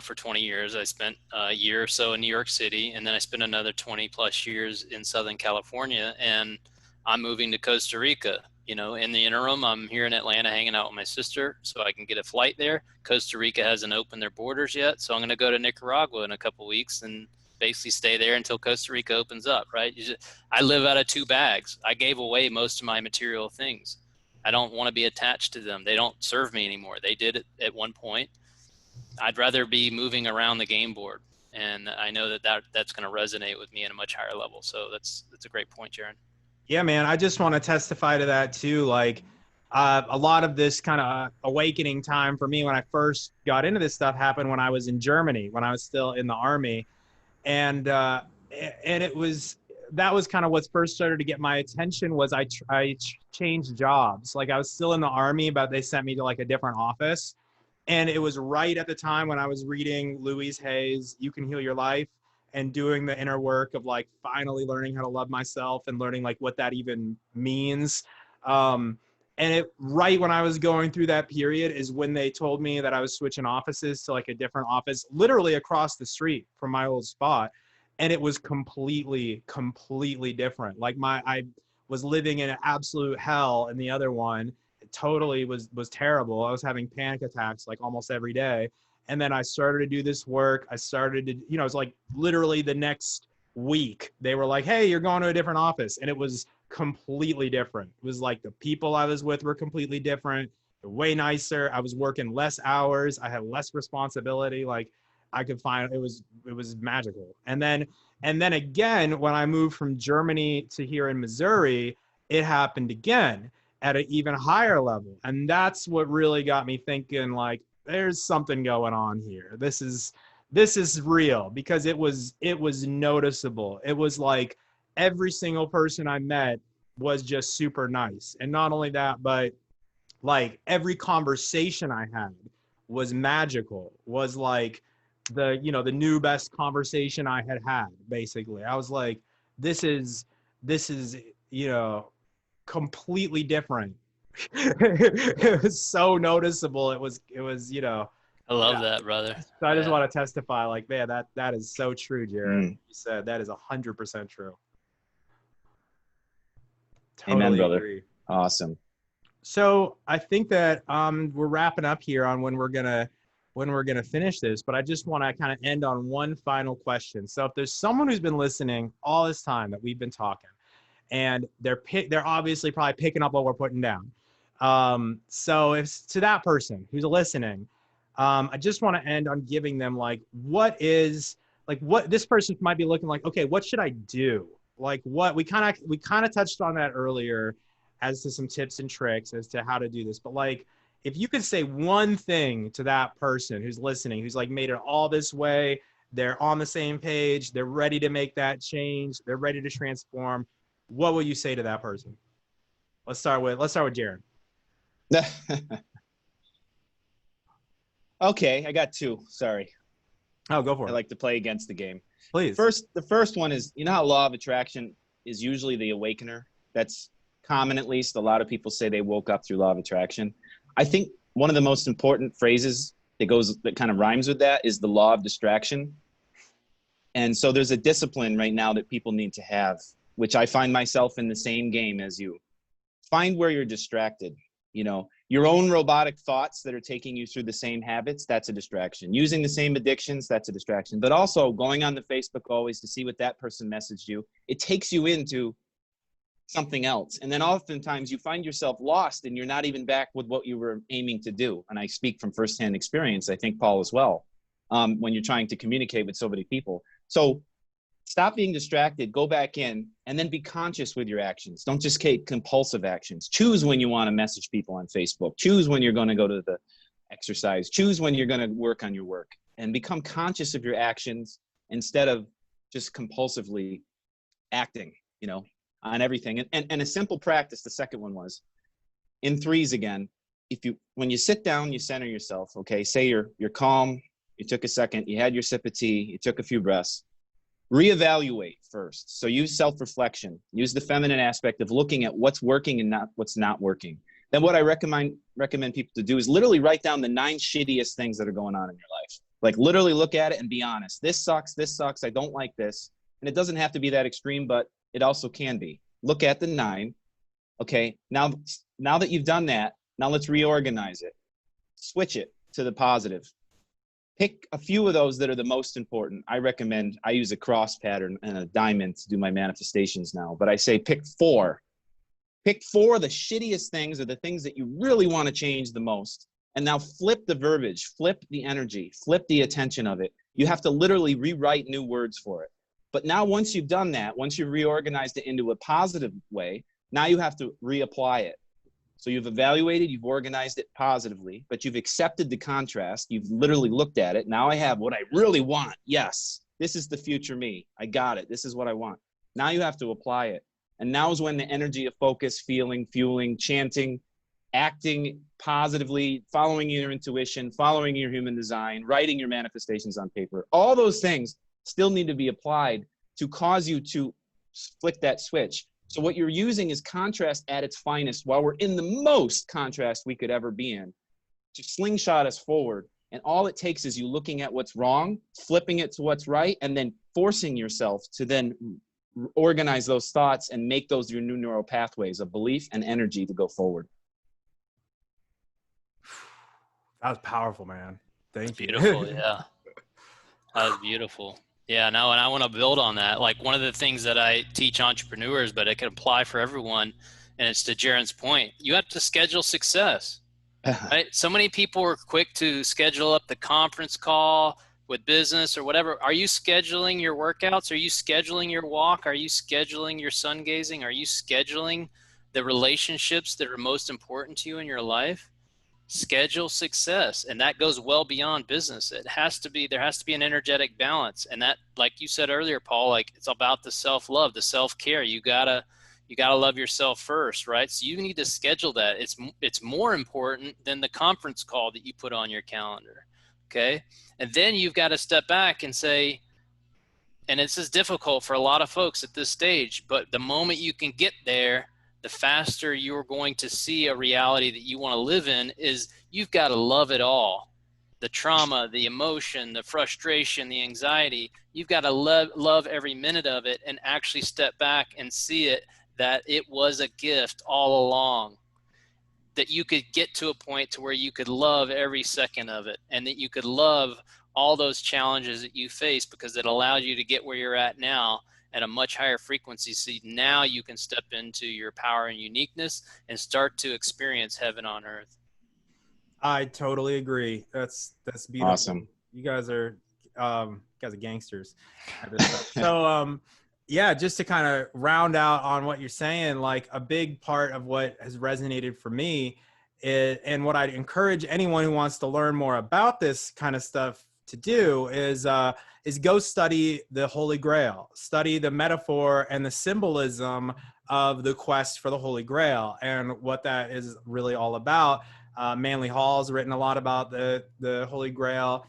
B: for 20 years. I spent a year or so in New York City, and then I spent another 20 plus years in Southern California, and I'm moving to Costa Rica. You know, in the interim, I'm here in Atlanta hanging out with my sister so I can get a flight there. Costa Rica hasn't opened their borders yet, so I'm going to go to Nicaragua in a couple of weeks and basically stay there until Costa Rica opens up, right? I live out of 2 bags. I gave away most of my material things. I don't want to be attached to them. They don't serve me anymore. They did it at one point. I'd rather be moving around the game board, and I know that's going to resonate with me at a much higher level. So that's a great point, Jarin.
A: Yeah, man. I just want to testify to that too. Like a lot of this kind of awakening time for me when I first got into this stuff happened when I was in Germany, when I was still in the army. And that was kind of what first started to get my attention was I changed jobs. Like I was still in the army, but they sent me to like a different office. And it was right at the time when I was reading Louise Hay's You Can Heal Your Life. and doing the inner work of like finally learning how to love myself and learning like what that even means. And it right when I was going through that period is when they told me that I was switching offices to like a different office, literally across the street from my old spot. And it was completely different. Like I was living in absolute hell in the other one. It totally was terrible. I was having panic attacks like almost every day. And then I started to do this work. I started to, it was like literally the next week they were like, hey, you're going to a different office. And it was completely different. It was like the people I was with were completely different. They're way nicer. I was working less hours. I had less responsibility. Like I could find it was magical. And then again, when I moved from Germany to here in Missouri, it happened again at an even higher level. And that's what really got me thinking like there's something going on here. This is real because it was noticeable. It was like every single person I met was just super nice. And not only that, but like every conversation I had was magical, was like the new best conversation I had basically. I was like, this is, you know, completely different. It was so noticeable. It was,
B: I love
A: yeah.
B: that, brother.
A: So I just
B: Yeah.
A: want to testify like, man, that is so true, Jared. You said that is 100% true. Totally
C: Amen, brother.
A: agree.
C: Awesome.
A: So I think that we're wrapping up here on when we're gonna finish this, but I just want to kind of end on one final question. So if there's someone who's been listening all this time that we've been talking, and they're obviously probably picking up what we're putting down. So if to that person who's listening, I just want to end on giving them like what this person might be looking like. Okay, what should I do? Like what we kind of touched on that earlier as to some tips and tricks as to how to do this. But like, if you could say one thing to that person who's listening, who's like made it all this way, they're on the same page, they're ready to make that change, they're ready to transform, what will you say to that person? Let's start with Jarin.
C: Okay, I got two. Sorry.
A: Oh, go for it.
C: I like to play against the game.
A: Please.
C: The first one is, you know how law of attraction is usually the awakener? That's common, at least. A lot of people say they woke up through law of attraction. I think one of the most important phrases that kind of rhymes with that is the law of distraction. And so there's a discipline right now that people need to have, which I find myself in the same game as you. Find where you're distracted. Your own robotic thoughts that are taking you through the same habits, that's a distraction. Using the same addictions, that's a distraction. But also going on the Facebook always to see what that person messaged you, it takes you into something else. And then oftentimes you find yourself lost and you're not even back with what you were aiming to do. And I speak from firsthand experience, I think Paul as well, when you're trying to communicate with so many people. So stop being distracted, go back in, and then be conscious with your actions. Don't just take compulsive actions. Choose when you want to message people on Facebook. Choose when you're going to go to the exercise. Choose when you're going to work on your work. And become conscious of your actions instead of just compulsively acting, on everything. And a simple practice, the second one was, in threes again, when you sit down, you center yourself, okay? Say you're calm, you took a second, you had your sip of tea, you took a few breaths. Reevaluate first. So use self-reflection. Use the feminine aspect of looking at what's working and what's not working. Then what I recommend people to do is literally write down the 9 shittiest things that are going on in your life. Like literally look at it and be honest. This sucks, I don't like this. And it doesn't have to be that extreme, but it also can be. Look at the 9. Okay, now that you've done that, now let's reorganize it. Switch it to the positive. Pick a few of those that are the most important. I use a cross pattern and a diamond to do my manifestations now, but I say pick 4. Pick 4 of the shittiest things or the things that you really want to change the most. And now flip the verbiage, flip the energy, flip the attention of it. You have to literally rewrite new words for it. But now once you've done that, once you've reorganized it into a positive way, now you have to reapply it. So you've evaluated, you've organized it positively, but you've accepted the contrast. You've literally looked at it. Now I have what I really want. Yes, this is the future me. I got it. This is what I want. Now you have to apply it. And now is when the energy of focus, feeling, fueling, chanting, acting positively, following your intuition, following your human design, writing your manifestations on paper, all those things still need to be applied to cause you to flick that switch. So what you're using is contrast at its finest while we're in the most contrast we could ever be in, to slingshot us forward. And all it takes is you looking at what's wrong, flipping it to what's right, and then forcing yourself to then organize those thoughts and make those your new neural pathways of belief and energy to go forward.
A: That was powerful, man. Thank you.
B: Beautiful. Yeah. That was beautiful. Yeah, no, and I want to build on that. Like, one of the things that I teach entrepreneurs, but it can apply for everyone, and it's to Jarin's point, you have to schedule success. Right? So many people are quick to schedule up the conference call with business or whatever. Are you scheduling your workouts? Are you scheduling your walk? Are you scheduling your sun gazing? Are you scheduling the relationships that are most important to you in your life? Schedule success, and that goes well beyond business. There has to be an energetic balance, and that, like you said earlier, Paul, like, it's about the self-love, the self-care. You gotta love yourself first, right? So you need to schedule that. It's more important than the conference call that you put on your calendar. Okay, and then you've got to step back and say, and this is difficult for a lot of folks at this stage, but the moment you can get there, the faster you're going to see a reality that you want to live in. Is you've got to love it all. The trauma, the emotion, the frustration, the anxiety, you've got to love every minute of it, and actually step back and see it, that it was a gift all along, that you could get to a point to where you could love every second of it, and that you could love all those challenges that you face, because it allowed you to get where you're at now at a much higher frequency. So now you can step into your power and uniqueness and start to experience heaven on earth.
A: I totally agree. That's beautiful.
C: Awesome.
A: You guys are gangsters at this stuff. So yeah, just to kind of round out on what you're saying, like, a big part of what has resonated for me is, and what I'd encourage anyone who wants to learn more about this kind of stuff to do, is go study the Holy Grail, study the metaphor and the symbolism of the quest for the Holy Grail and what that is really all about. Manly Hall's written a lot about the Holy Grail.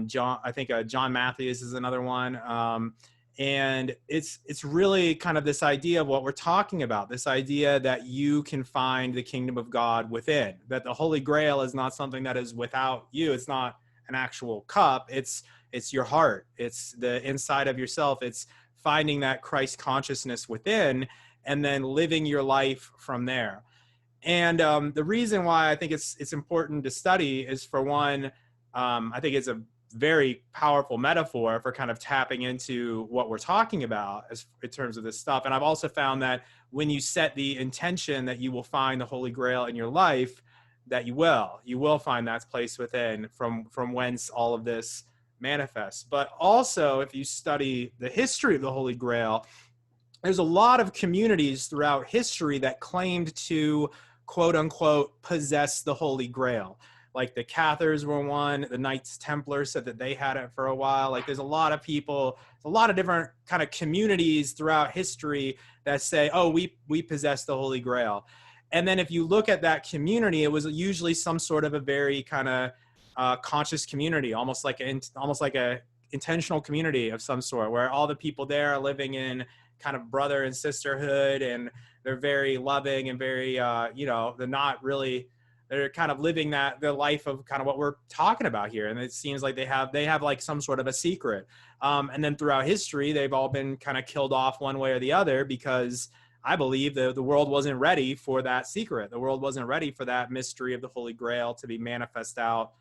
A: John Matthews is another one. And it's really kind of this idea of what we're talking about, this idea that you can find the kingdom of God within, that the Holy Grail is not something that is without you. It's not an actual cup. It's your heart. It's the inside of yourself. It's finding that Christ consciousness within, and then living your life from there. And the reason why I think it's important to study is, for one, I think it's a very powerful metaphor for kind of tapping into what we're talking about in terms of this stuff. And I've also found that when you set the intention that you will find the Holy Grail in your life, that you will find that place within from whence all of this manifests. But also, if you study the history of the Holy Grail, there's a lot of communities throughout history that claimed to, quote unquote, possess the Holy Grail. Like the Cathars were one, the Knights Templar said that they had it for a while. Like, there's a lot of people, a lot of different kind of communities throughout history that say, oh, we possess the Holy Grail. And then if you look at that community, it was usually some sort of a very kind of conscious community, almost like a intentional community of some sort, where all the people there are living in kind of brother and sisterhood, and they're very loving and very, they're kind of living the life of kind of what we're talking about here. And it seems like they have like some sort of a secret. And then throughout history, they've all been kind of killed off one way or the other, because I believe the world wasn't ready for that secret. The world wasn't ready for that mystery of the Holy Grail to be manifest out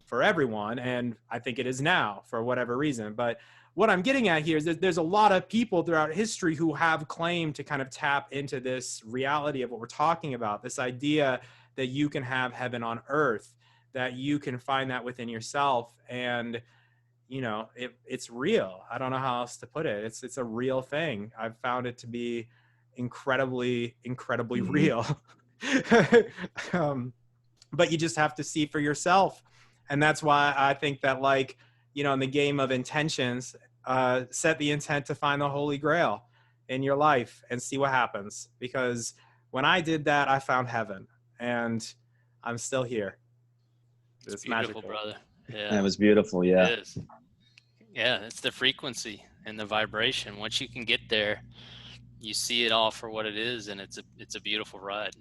A: for everyone. And I think it is now, for whatever reason. But what I'm getting at here is that there's a lot of people throughout history who have claimed to kind of tap into this reality of what we're talking about, this idea that you can have heaven on earth, that you can find that within yourself. And, it's real. I don't know how else to put it. It's a real thing. I've found it to be incredibly real. But you just have to see for yourself. And that's why I think that, like, in the game of intentions, set the intent to find the Holy Grail in your life and see what happens. Because when I did that, I found heaven, and I'm still here. It's
B: beautiful,
A: magical,
B: brother. Yeah,
C: that was beautiful. Yeah.
B: It is. Yeah, it's the frequency and the vibration. Once you can get there, you see it all for what it is, and it's a beautiful ride.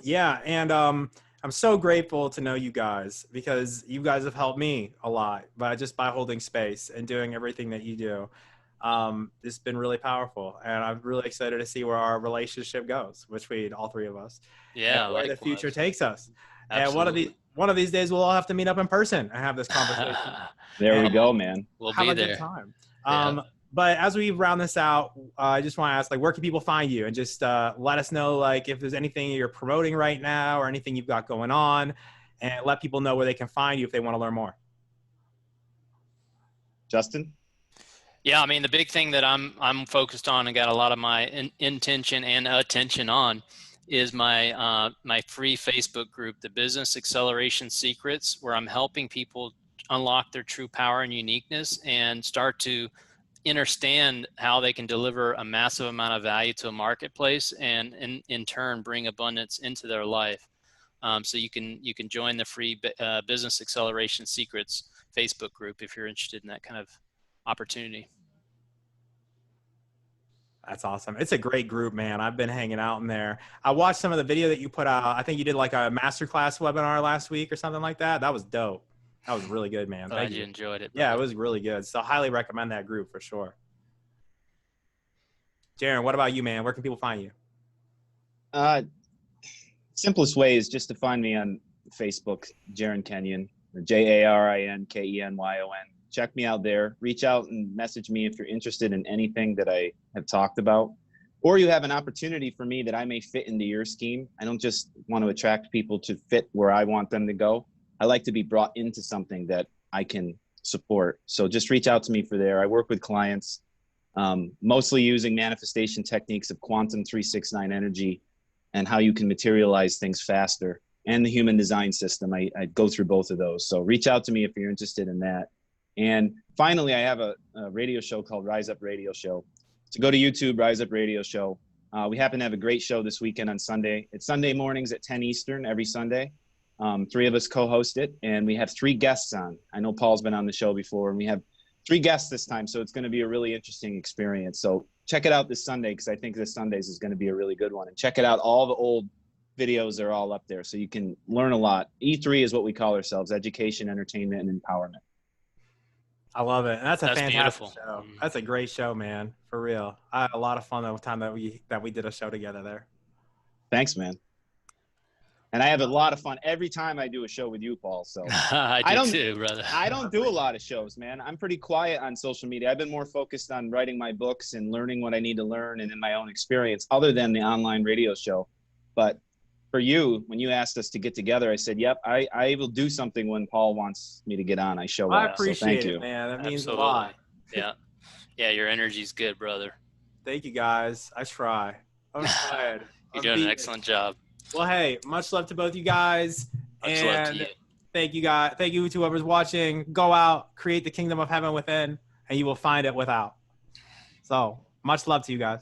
A: Yeah, and I'm so grateful to know you guys because you guys have helped me a lot by holding space and doing everything that you do. It's been really powerful, and I'm really excited to see where our relationship goes between all three of us, and
B: Yeah,
A: where the
B: likewise.
A: future takes us. And
B: Absolutely.
A: one of these days, we'll all have to meet up in person and have this conversation.
C: There we
A: And
C: go, man.
B: We'll
A: have
B: be
A: a good
B: there.
A: time.
B: Yeah.
A: But as we round this out, I just want to ask, like, where can people find you? And just let us know, like, if there's anything you're promoting right now or anything you've got going on, and let people know where they can find you if they want to learn more.
C: Justin?
B: Yeah, I mean, the big thing that I'm focused on and got a lot of my intention and attention on is my my free Facebook group, the Business Acceleration Secrets, where I'm helping people unlock their true power and uniqueness and start to understand how they can deliver a massive amount of value to a marketplace and in turn bring abundance into their life. So you can join the free Business Acceleration Secrets Facebook group if you're interested in that kind of opportunity.
A: That's awesome. It's a great group, man. I've been hanging out in there. I watched some of the video that you put out. I think you did like a masterclass webinar last week or something like that. That was dope. That was really good, man.
B: Glad
A: Thank
B: you
A: you.
B: enjoyed it,
A: Yeah, it
B: brother.
A: was really good. So highly recommend that group for sure. Jarin, what about you, man? Where can people find you?
C: Simplest way is just to find me on Facebook, Jarin Kenyon, JarinKenyon. Check me out there. Reach out and message me if you're interested in anything that I have talked about, or you have an opportunity for me that I may fit into your scheme. I don't just want to attract people to fit where I want them to go. I like to be brought into something that I can support. So just reach out to me for there. I work with clients, mostly using manifestation techniques of quantum 369 energy and how you can materialize things faster, and the human design system. I go through both of those. So reach out to me if you're interested in that. And finally, I have a radio show called Rise Up Radio Show. So go to YouTube, Rise Up Radio Show. We happen to have a great show this weekend on Sunday. It's Sunday mornings at 10 Eastern every Sunday. Three of us co-host it, and we have 3 guests on. I know Paul's been on the show before, and we have 3 guests this time, so it's going to be a really interesting experience. So check it out this Sunday, because I think this Sundays is going to be a really good one. And check it out. All the old videos are all up there, so you can learn a lot. E3 is what we call ourselves: education, entertainment, and empowerment.
A: I love it. And that's a fantastic
B: beautiful
A: show. That's a great show, man. For real. I had a lot of fun the time that we did a show together there.
C: Thanks, man. And I have a lot of fun every time I do a show with you, Paul. So
B: I do too, brother.
C: I don't do a lot of shows, man. I'm pretty quiet on social media. I've been more focused on writing my books and learning what I need to learn and in my own experience, other than the online radio show. But for you, when you asked us to get together, I said, yep, I will do something when Paul wants me to get on. I show up.
A: I appreciate
C: so thank
A: it,
C: you.
A: man. That means
B: Absolutely.
A: a lot.
B: Yeah. Yeah, your energy's good, brother.
A: Thank you, guys. I try. I'm excited.
B: You're doing an excellent job.
A: Well, hey, much love to both you guys.
B: Much love to you.
A: Thank you, guys. Thank you to whoever's watching. Go out, create the kingdom of heaven within, and you will find it without. So much love to you guys.